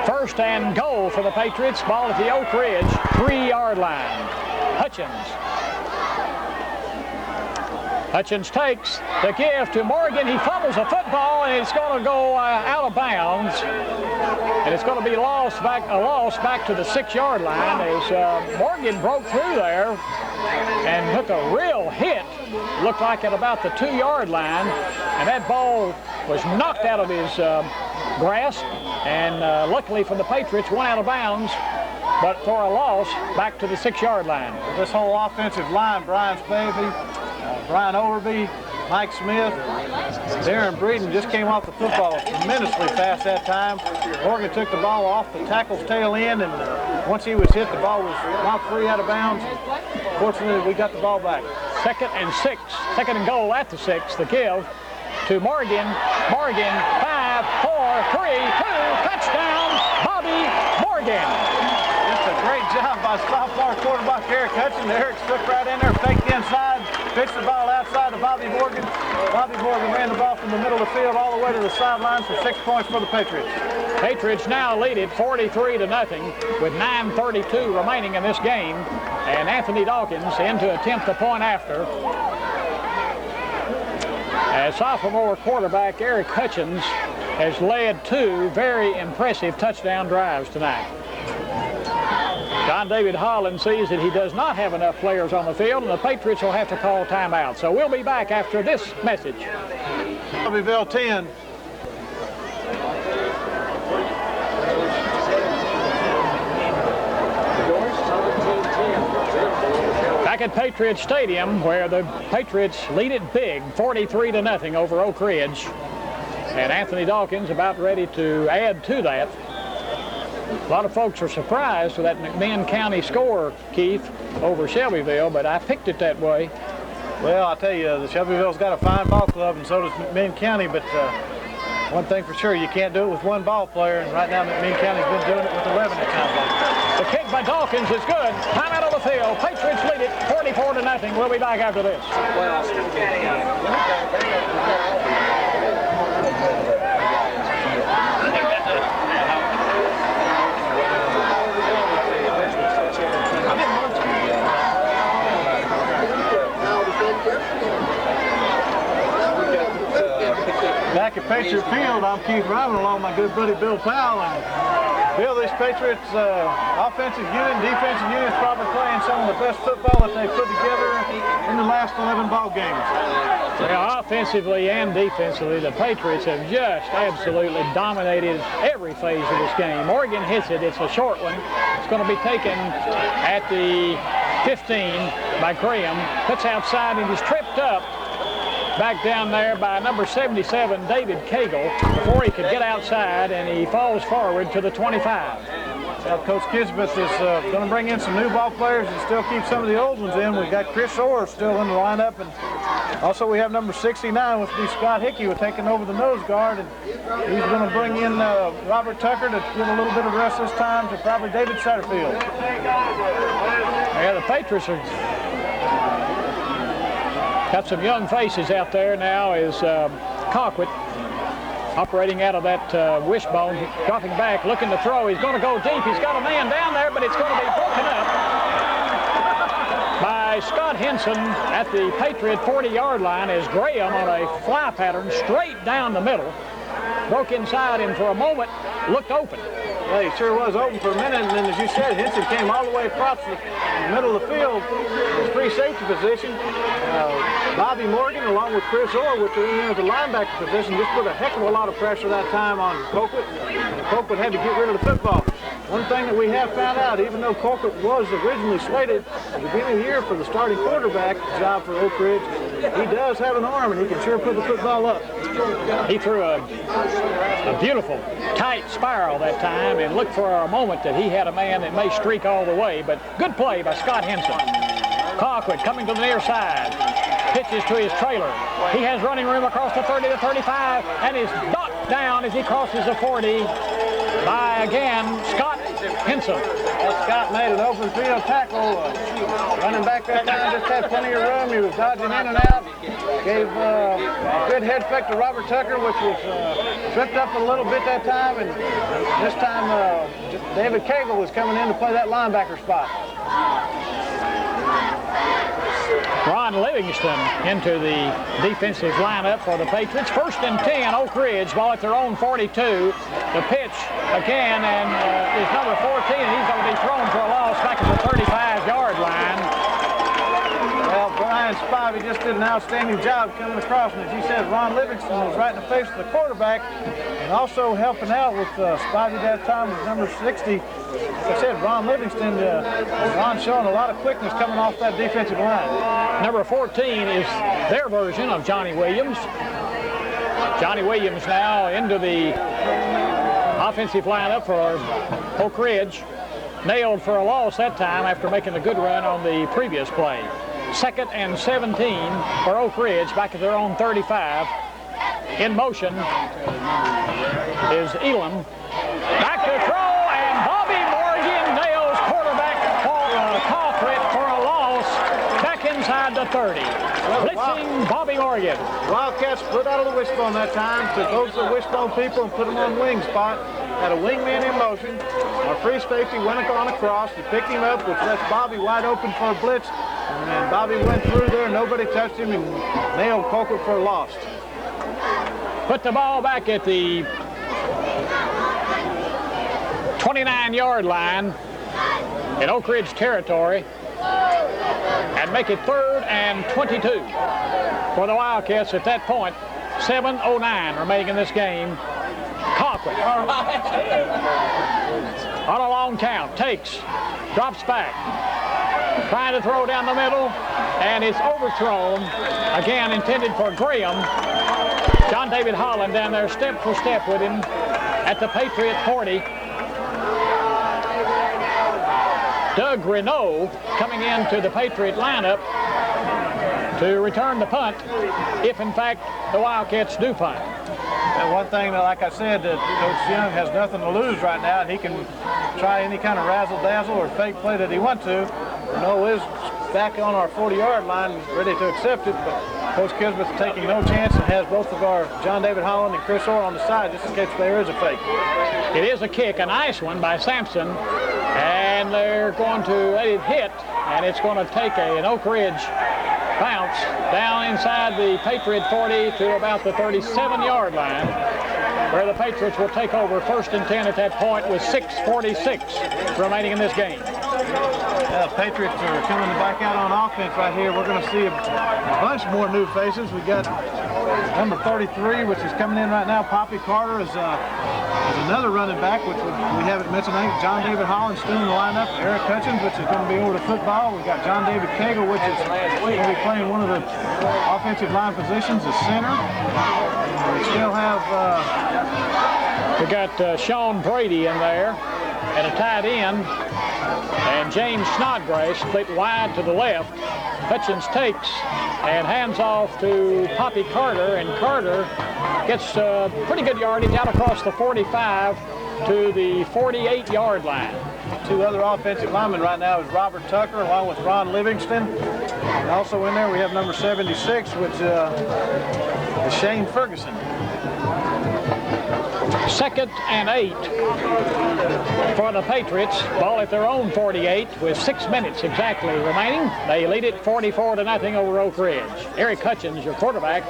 First and goal for the Patriots. Ball at the Oak Ridge 3-yard line. Hutchins takes the give to Morgan. He fumbles the football, and it's going to go out of bounds. And it's going to be a loss back to the 6-yard line as Morgan broke through there and took a real hit. Looked like at about the 2-yard line, and that ball was knocked out of his grasp, and luckily for the Patriots, went out of bounds, but for a loss back to the 6-yard line. This whole offensive line, Brian Spavey, Brian Overby, Mike Smith, Darren Breeden just came off the football tremendously fast that time. Morgan took the ball off the tackle's tail end, and once he was hit, the ball was knocked free out of bounds. Fortunately, we got the ball back. Second and goal at the 6. The give to Morgan. Morgan, 5, 4, 3, 2, touchdown, Bobby Morgan. Just a great job by sophomore quarterback Eric Hutchins. Eric stuck right in there, faked inside, pitched the ball outside to Bobby Morgan. Bobby Morgan ran the ball from the middle of the field all the way to the sidelines for 6 points for the Patriots. Patriots now lead it 43-0 with 9:32 remaining in this game. And Anthony Dawkins in to attempt the point after. As sophomore quarterback Eric Hutchins has led 2 very impressive touchdown drives tonight. John David Holland sees that he does not have enough players on the field, and the Patriots will have to call timeout. So we'll be back after this message. Shelbyville 10. Back at Patriot Stadium, where the Patriots lead it big, 43-0 over Oak Ridge. And Anthony Dawkins about ready to add to that. A lot of folks are surprised with that McMinn County score, Keith, over Shelbyville, but I picked it that way. Well, I'll tell you, the Shelbyville's got a fine ball club, and so does McMinn County, but one thing for sure, you can't do it with one ball player, and right now McMinn County's been doing it with 11 at times. The kick by Dawkins is good. Time out of the field. Patriots lead it 44-0. We'll be back after this. Back at Patriot Field, I'm Keith Ryman along with my good buddy Bill Powell. And Bill, this Patriots offensive unit and defensive unit is probably playing some of the best football that they've put together in the last 11 ball games. Yeah, offensively and defensively, the Patriots have just absolutely dominated every phase of this game. Morgan hits it. It's a short one. It's going to be taken at the 15 by Graham. Puts outside and he's tripped up back down there by number 77, David Cagle, before he could get outside, and he falls forward to the 25. Well, Coach Kisbeth is going to bring in some new ball players and still keep some of the old ones in. We've got Chris Orr still in the lineup, and also we have number 69, which will be Scott Hickey, who's taking over the nose guard, and he's going to bring in Robert Tucker to get a little bit of rest this time to probably David Satterfield. Yeah, the Patriots are got some young faces out there now as Colquitt operating out of that wishbone, dropping back, looking to throw. He's going to go deep. He's got a man down there, but it's going to be broken up by Scott Henson at the Patriot 40-yard line as Graham on a fly pattern straight down the middle. Broke inside and for a moment looked open. Yeah, he sure was open for a minute, and then as you said, Henson came all the way across the middle of the field, his free safety position. Bobby Morgan, along with Chris Orr, which are in there at the linebacker position, just put a heck of a lot of pressure that time on Colquitt. And Colquitt had to get rid of the football. One thing that we have found out, even though Colquitt was originally slated at the beginning of the year for the starting quarterback job for Oak Ridge, he does have an arm, and he can sure put the football up. He threw a beautiful, tight spiral that time, and looked for a moment that he had a man that may streak all the way, but good play by Scott Henson. Colquitt coming to the near side. Pitches to his trailer. He has running room across the 30 to 35 and is knocked down as he crosses the 40 by, again, Scott Henson. Scott made an open field tackle. Running back that time just had plenty of room. He was dodging in and out. Gave a good head fake to Robert Tucker, which was tripped up a little bit that time. And this time, David Cagle was coming in to play that linebacker spot. Ron Livingston into the defensive lineup for the Patriots. 1st and 10, Oak Ridge, ball at their own 42. The pitch again, and is number 14, and he's going to be thrown for a loss back at the 35-yard line. Well, Brian Spivey just did an outstanding job coming across, and as you said, Ron Livingston was right in the face of the quarterback, and also helping out with Spivey that time was number 60. Like I said, Ron Livingston, Ron showing a lot of quickness coming off that defensive line. Number 14 is their version of Johnny Williams. Johnny Williams now into the offensive lineup for Oak Ridge. Nailed for a loss that time after making a good run on the previous play. 2nd and 17 for Oak Ridge, back at their own 35. In motion is Elam. Back to throw, and Bobby Morgan nails quarterback Colquitt for a loss back inside the 30. Blitzing Bobby Morgan. Wildcats split out of the wishbone that time, took those of the wishbone people and put them on wing spot. Had a wingman in motion. Our free safety went on across and picked him up, which left Bobby wide open for a blitz. And then Bobby went through there, nobody touched him, and nailed Colquitt for a loss. Put the ball back at the 29-yard line in Oak Ridge territory and make it 3rd and 22 for the Wildcats at that point. 7:09 remaining in this game. Colquitt on a long count, takes, drops back, trying to throw down the middle, and it's overthrown. Again, intended for Graham. John David Holland down there step for step with him at the Patriot 40. Doug Renault coming into the Patriot lineup to return the punt, if in fact the Wildcats do punt. And one thing that, like I said, that Coach Young has nothing to lose right now, and he can try any kind of razzle-dazzle or fake play that he wants to. Renault is back on our 40-yard line, ready to accept it, but Coach Kisbeth's taking no chance and has both of our John David Holland and Chris Orr on the side just in case there is a fake. It is a kick, a nice one by Sampson, and they're going to let it hit, and it's going to take an Oak Ridge bounce down inside the Patriot 40 to about the 37-yard line, where the Patriots will take over 1st and 10 at that point with 6:46 remaining in this game. Patriots are coming back out on offense right here. We're going to see a bunch more new faces. We got number 33, which is coming in right now. Poppy Carter is another running back, which we haven't mentioned. I think John David Holland still in the lineup. Eric Hutchins, which is going to be over to football. We got John David Cagle, which is going to be playing one of the offensive line positions as center. We still have we got Sean Brady in there and a tight end, and James Snodgrass split wide to the left. Hutchins takes and hands off to Poppy Carter, and Carter gets pretty good yardage out across the 45 to the 48-yard line. Two other offensive linemen right now is Robert Tucker along with Ron Livingston. And also in there we have number 76, which is Shane Ferguson. 2nd and 8 for the Patriots. Ball at their own 48 with 6 minutes exactly remaining. They lead it 44-0 over Oak Ridge. Eric Hutchins, your quarterback,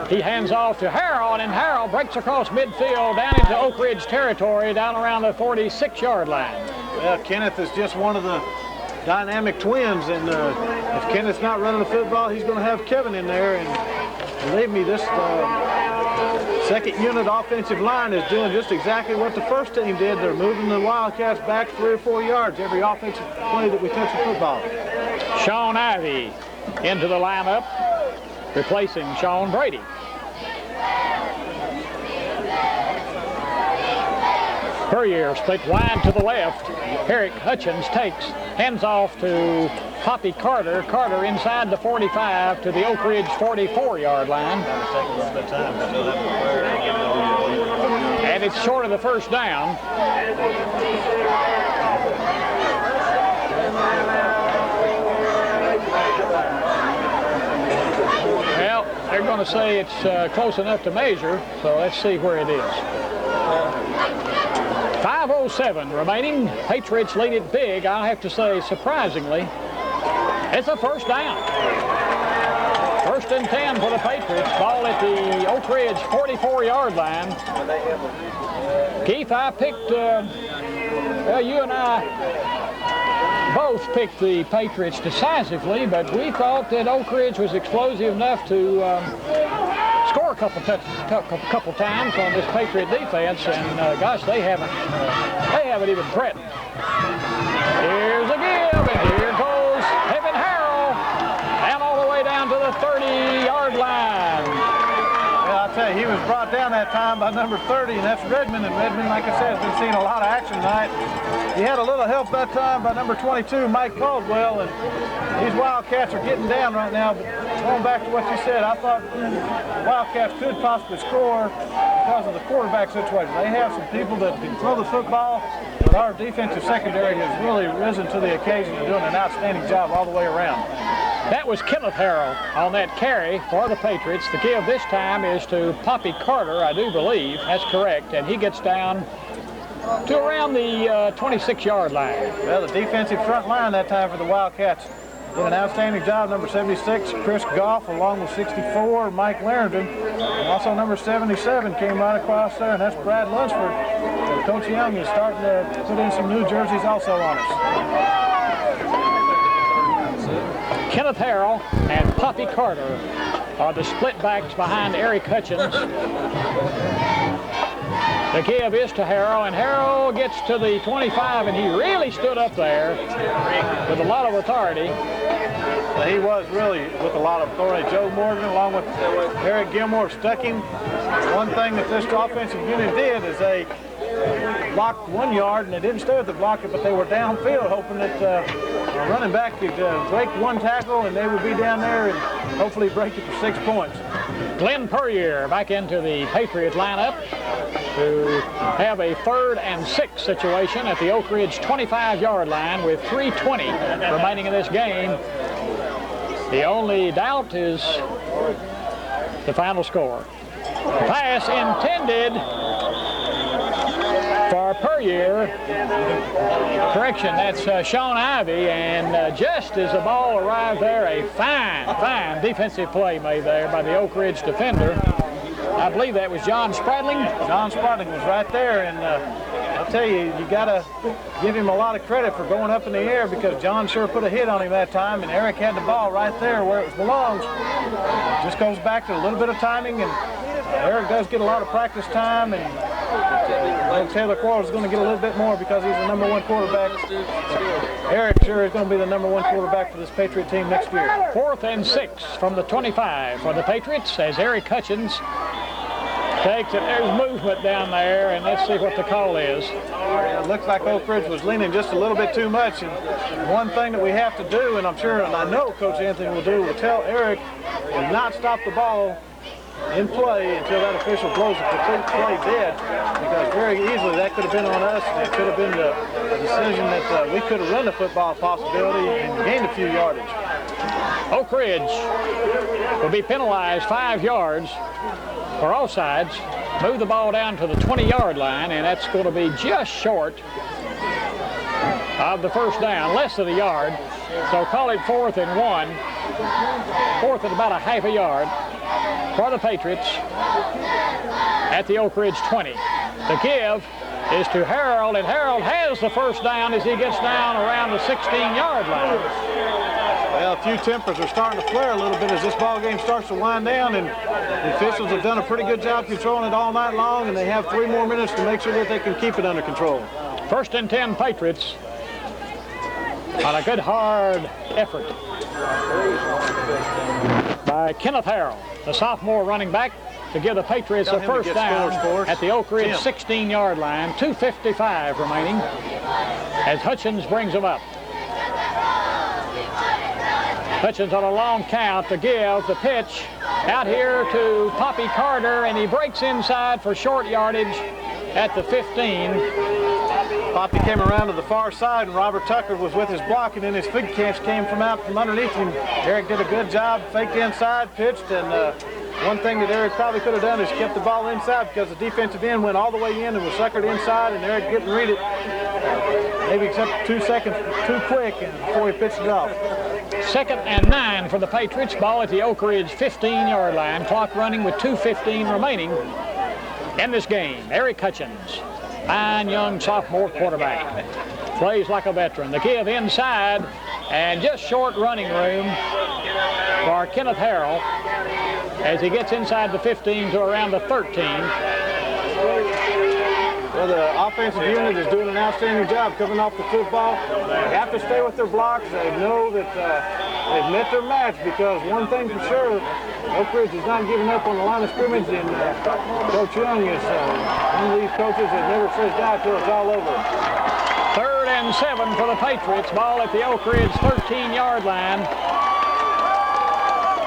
he hands off to Harrell, and Harrell breaks across midfield down into Oak Ridge territory, down around the 46-yard line. Well, Kenneth is just one of the dynamic twins, and if Kenneth's not running the football, he's going to have Kevin in there, and believe me, this second unit offensive line is doing just exactly what the first team did. They're moving the Wildcats back 3 or 4 yards every offensive play that we touch the football. Sean Ivey into the lineup, replacing Sean Brady. Puryear split wide to the left. Eric Hutchins takes, hands off to Poppy Carter. Carter inside the 45 to the Oak Ridge 44-yard line. And it's short of the first down. Well, they're going to say it's close enough to measure, so let's see where it is. 5:07 remaining. Patriots lead it big. I'll have to say, surprisingly, it's a first down. 1st and 10 for the Patriots. Ball at the Oak Ridge 44-yard line. Keith, I picked, well, you and I both picked the Patriots decisively, but we thought that Oak Ridge was explosive enough to score a couple times on this Patriot defense, and gosh, they haven't even threatened. Here's a give, and here goes Evan Harrell, and all the way down to the 30-yard line. Well, I'll tell you, he was brought down that time by number 30, and that's Redmond. And Redmond, like I said, has been seeing a lot of action tonight. He had a little help that time by number 22, Mike Caldwell, and these Wildcats are getting down right now. But going back to what you said, I thought Wildcats could possibly score because of the quarterback situation. They have some people that can throw the football, but our defensive secondary has really risen to the occasion and doing an outstanding job all the way around. That was Kenneth Harrell on that carry for the Patriots. The give this time is to Poppy Carter, I do believe. That's correct, and he gets down to around the 26-yard line. Well, the defensive front line that time for the Wildcats did an outstanding job. Number 76, Chris Goff, along with 64, Mike Larrington. And also number 77 came right across there, and that's Brad Lunsford. And Coach Young is starting to put in some new jerseys also on us. Kenneth Harrell and Poppy Carter are the split backs behind Eric Hutchins. The give is to Harrell, and Harrell gets to the 25, and he really stood up there with a lot of authority. He was really with a lot of authority. Joe Morgan, along with Eric Gilmore, stuck him. One thing that this offensive unit did is they blocked 1 yard, and they didn't stay with the blocker, but they were downfield, hoping that a running back could break one tackle, and they would be down there and hopefully break it for 6 points. Glenn Puryear back into the Patriot lineup to have a 3rd and 6 situation at the Oak Ridge 25-yard line with 3:20 remaining in this game. The only doubt is the final score. Pass intended for Puryear. Correction, that's Sean Ivey, and just as the ball arrived there, a fine defensive play made there by the Oak Ridge defender. I believe that was John Spradling. John Spradling was right there, and I'll tell you, you got to give him a lot of credit for going up in the air, because John sure put a hit on him that time, and Eric had the ball right there where it belongs. It just goes back to a little bit of timing, and Eric does get a lot of practice time, and Taylor Quarles is going to get a little bit more because he's the #1 quarterback. Eric sure is going to be the #1 quarterback for this Patriot team next year. 4th and 6 from the 25 for the Patriots as Eric Hutchins takes it. There's movement down there, and let's see what the call is. It looks like Oak Ridge was leaning just a little bit too much, and one thing that we have to do, and I'm sure, and I know Coach Anthony will do, will tell Eric to not stop the ball in play until that official blows the complete play dead, because very easily that could have been on us. It could have been the decision that we could have run the football possibility and gained a few yardage. Oak Ridge will be penalized 5 yards for offsides. Move the ball down to the 20-yard line, and that's going to be just short of the first down, less than a yard. So call it 4th and 1. 4th and about a half a yard for the Patriots at the Oak Ridge 20. The give is to Harold, and Harold has the first down as he gets down around the 16-yard line. Well, a few tempers are starting to flare a little bit as this ball game starts to wind down, and the officials have done a pretty good job controlling it all night long, and they have 3 more minutes to make sure that they can keep it under control. 1st and 10 Patriots on a good hard effort by Kenneth Harrell, the sophomore running back, to give the Patriots a first down at the Oak Ridge 16-yard line. 2:55 remaining as Hutchins brings them up. Hutchins on a long count to give the pitch out here to Poppy Carter, and he breaks inside for short yardage at the 15. Poppy came around to the far side, and Robert Tucker was with his block, and then his fig catch came from out from underneath him. Eric did a good job, faked inside, pitched, and one thing that Eric probably could have done is kept the ball inside because the defensive end went all the way in and was suckered inside, and Eric didn't read it, maybe except 2 seconds too quick and before he pitched it off. 2nd and 9 for the Patriots. Ball at the Oak Ridge 15-yard line. Clock running with 2:15 remaining in this game. Eric Hutchins, fine young sophomore quarterback. Plays like a veteran. The give inside, and just short running room for Kenneth Harrell as he gets inside the 15 to around the 13. Well, the offensive unit is doing an outstanding job coming off the football. They have to stay with their blocks. They know that they've met their match, because one thing for sure, Oak Ridge is not giving up on the line of scrimmage, and Coach Young is one of these coaches that never says die till it's all over. 3rd and 7 for the Patriots. Ball at the Oak Ridge 13-yard line.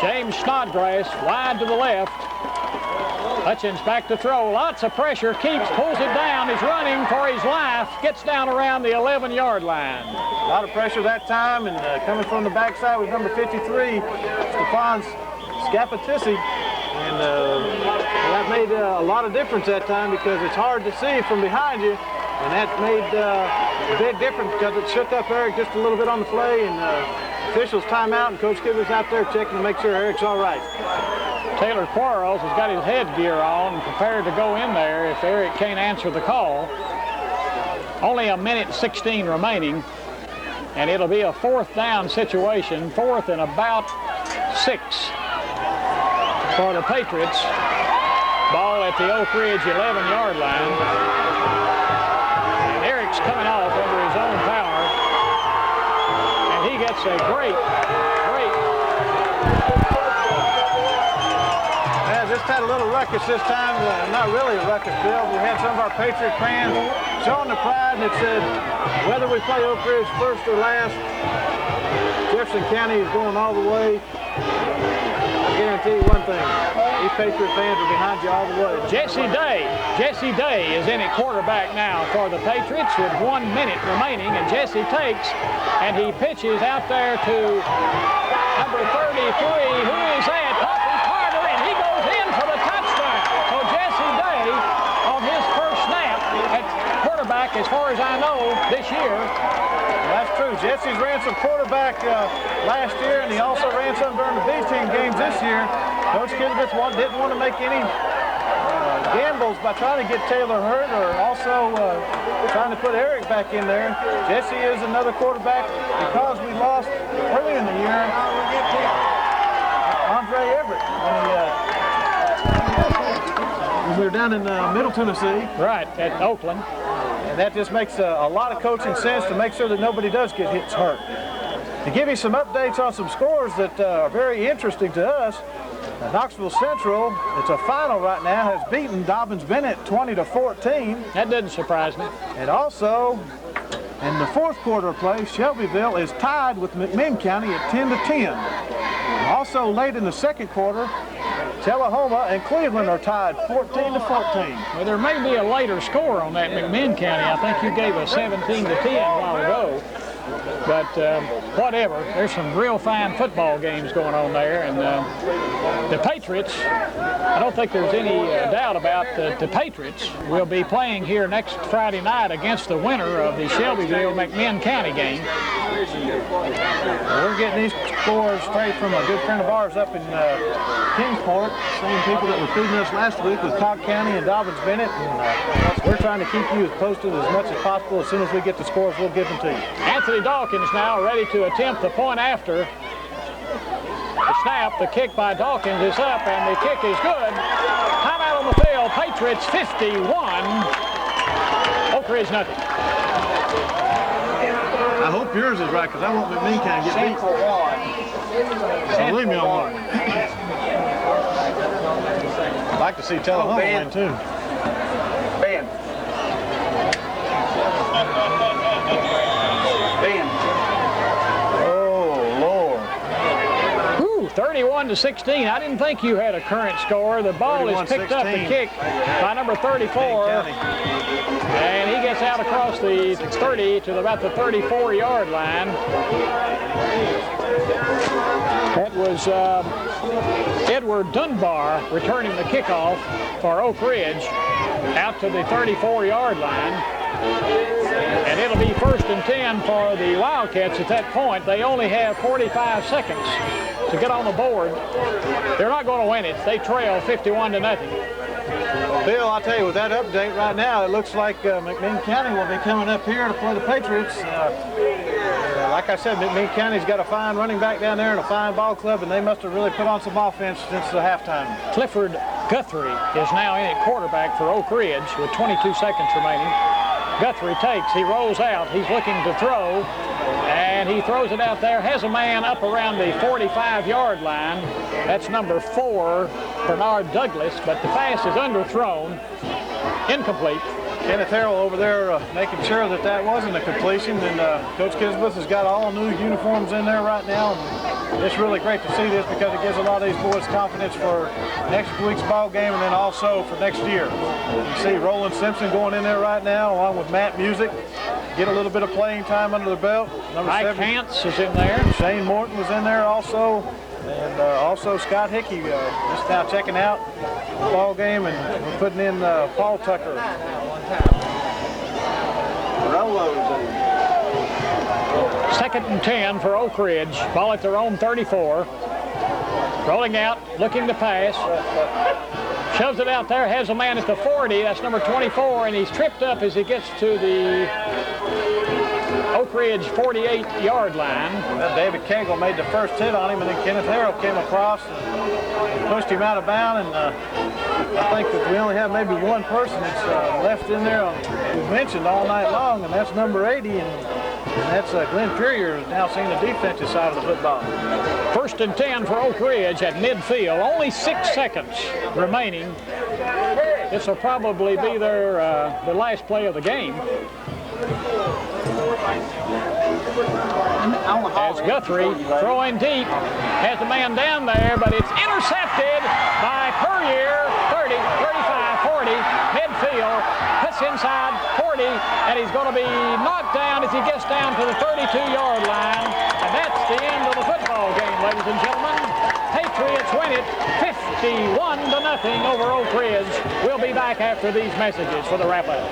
James Snodgrass wide to the left. Hutchins back to throw. Lots of pressure. Keeps, pulls it down. He's running for his life. Gets down around the 11-yard line. A lot of pressure that time, and coming from the backside was number 53, Stephon Scapatissi. And that made a lot of difference that time, because it's hard to see from behind you. And that made a big difference because it shook up Eric just a little bit on the play, and officials timeout, and Coach Kidler's out there checking to make sure Eric's all right. Taylor Quarles has got his headgear on and prepared to go in there if Eric can't answer the call. Only 1:16 remaining, and it'll be a 4th down situation, 4th and about 6 for the Patriots. Ball at the Oak Ridge 11-yard line. And Eric's coming off under his own power, and he gets a great Just had a little ruckus this time, not really a ruckus, Bill. We had some of our Patriot fans showing the pride, and it said, whether we play Oak Ridge first or last, Jefferson County is going all the way. I guarantee you one thing, these Patriot fans are behind you all the way. Jesse Day is in at quarterback now for the Patriots with 1 minute remaining, and Jesse takes, and he pitches out there to number 33. Who is that? As far as I know, this year. That's true. Jesse's ran some quarterback last year, and he also ran some during the B-team games this year. Coach Kidler didn't want to make any gambles by trying to get Taylor hurt, or also trying to put Eric back in there. Jesse is another quarterback because we lost early in the year Andre Everett when we were down in Middle Tennessee. Right, at Oakland. And that just makes a lot of coaching sense to make sure that nobody does get hurt. To give you some updates on some scores that are very interesting to us, Knoxville Central, it's a final right now, has beaten Dobbins-Bennett 20-14. That doesn't surprise me. And also, in the 4th quarter of play, Shelbyville is tied with McMinn County at 10-10. And also late in the 2nd quarter, Tullahoma and Cleveland are tied 14-14. Well, there may be a later score on that McMinn County. I think you gave a 17-10 a while ago. But whatever, there's some real fine football games going on there. And the Patriots, I don't think there's any doubt about the Patriots will be playing here next Friday night against the winner of the Shelbyville-McMinn County game. We're getting these scores straight from a good friend of ours up in Kingsport, same people that were feeding us last week with Cobb County and Dobbins-Bennett. And we're trying to keep you as posted as much as possible. As soon as we get the scores, we'll give them to you. Anthony Dawkins now ready to attempt the point after. The snap, the kick by Dawkins is up, and the kick is good. Timeout on the field. Patriots 51, Oak Ridge nothing. I hope yours is right, because I want McMinn County to get beat. So leave me on one. I'd like to see Tullahoma win, too. Ben. Oh, Lord. Whew. 31-16. I didn't think you had a current score. The ball is picked up, the kick, by number 34. And he gets out across the 30 to about the 34-yard line. That was Edward Dunbar returning the kickoff for Oak Ridge out to the 34-yard line. And it'll be 1st and 10 for the Wildcats at that point. They only have 45 seconds to get on the board. They're not going to win it. They trail 51-0. Bill, I'll tell you, with that update right now, it looks like McMinn County will be coming up here to play the Patriots. Like I said, McMinn County's got a fine running back down there and a fine ball club, and they must have really put on some offense since the halftime. Clifford Guthrie is now in at quarterback for Oak Ridge with 22 seconds remaining. Guthrie takes, he rolls out, he's looking to throw, and he throws it out there, has a man up around the 45-yard line. That's number 4, Bernard Douglas, but the pass is underthrown, incomplete. Kenneth Harrell over there making sure that that wasn't a completion, and Coach Kisbeth has got all new uniforms in there right now. And it's really great to see this because it gives a lot of these boys confidence for next week's ball game and then also for next year. You see Roland Simpson going in there right now along with Matt Music. Get a little bit of playing time under the belt. Number Mike 7 Hance is in there. Shane Morton was in there also. And also Scott Hickey just now checking out the ball game, and we're putting in Paul Tucker. Second and 10 for Oak Ridge. Ball at their own 34. Rolling out, looking to pass. Shoves it out there, has a man at the 40. That's number 24, and he's tripped up as he gets to the Oak Ridge 48-yard line. David Cagle made the first hit on him, and then Kenneth Harrell came across and pushed him out of bounds. And I think that we only have maybe one person that's left in there we've mentioned all night long, and that's number 80, and that's Glenn Purrier, who's now seeing the defensive side of the football. 1st and 10 for Oak Ridge at midfield. Only 6 seconds remaining. This will probably be their last play of the game. As Guthrie throwing deep, has the man down there, but it's intercepted by Purrier. 30, 35, 40, midfield, puts inside 40, and he's going to be knocked down as he gets down to the 32-yard line. And that's the end of the football game, ladies and gentlemen. Patriots win it 51-0 over Oak Ridge. We'll be back after these messages for the wrap-up.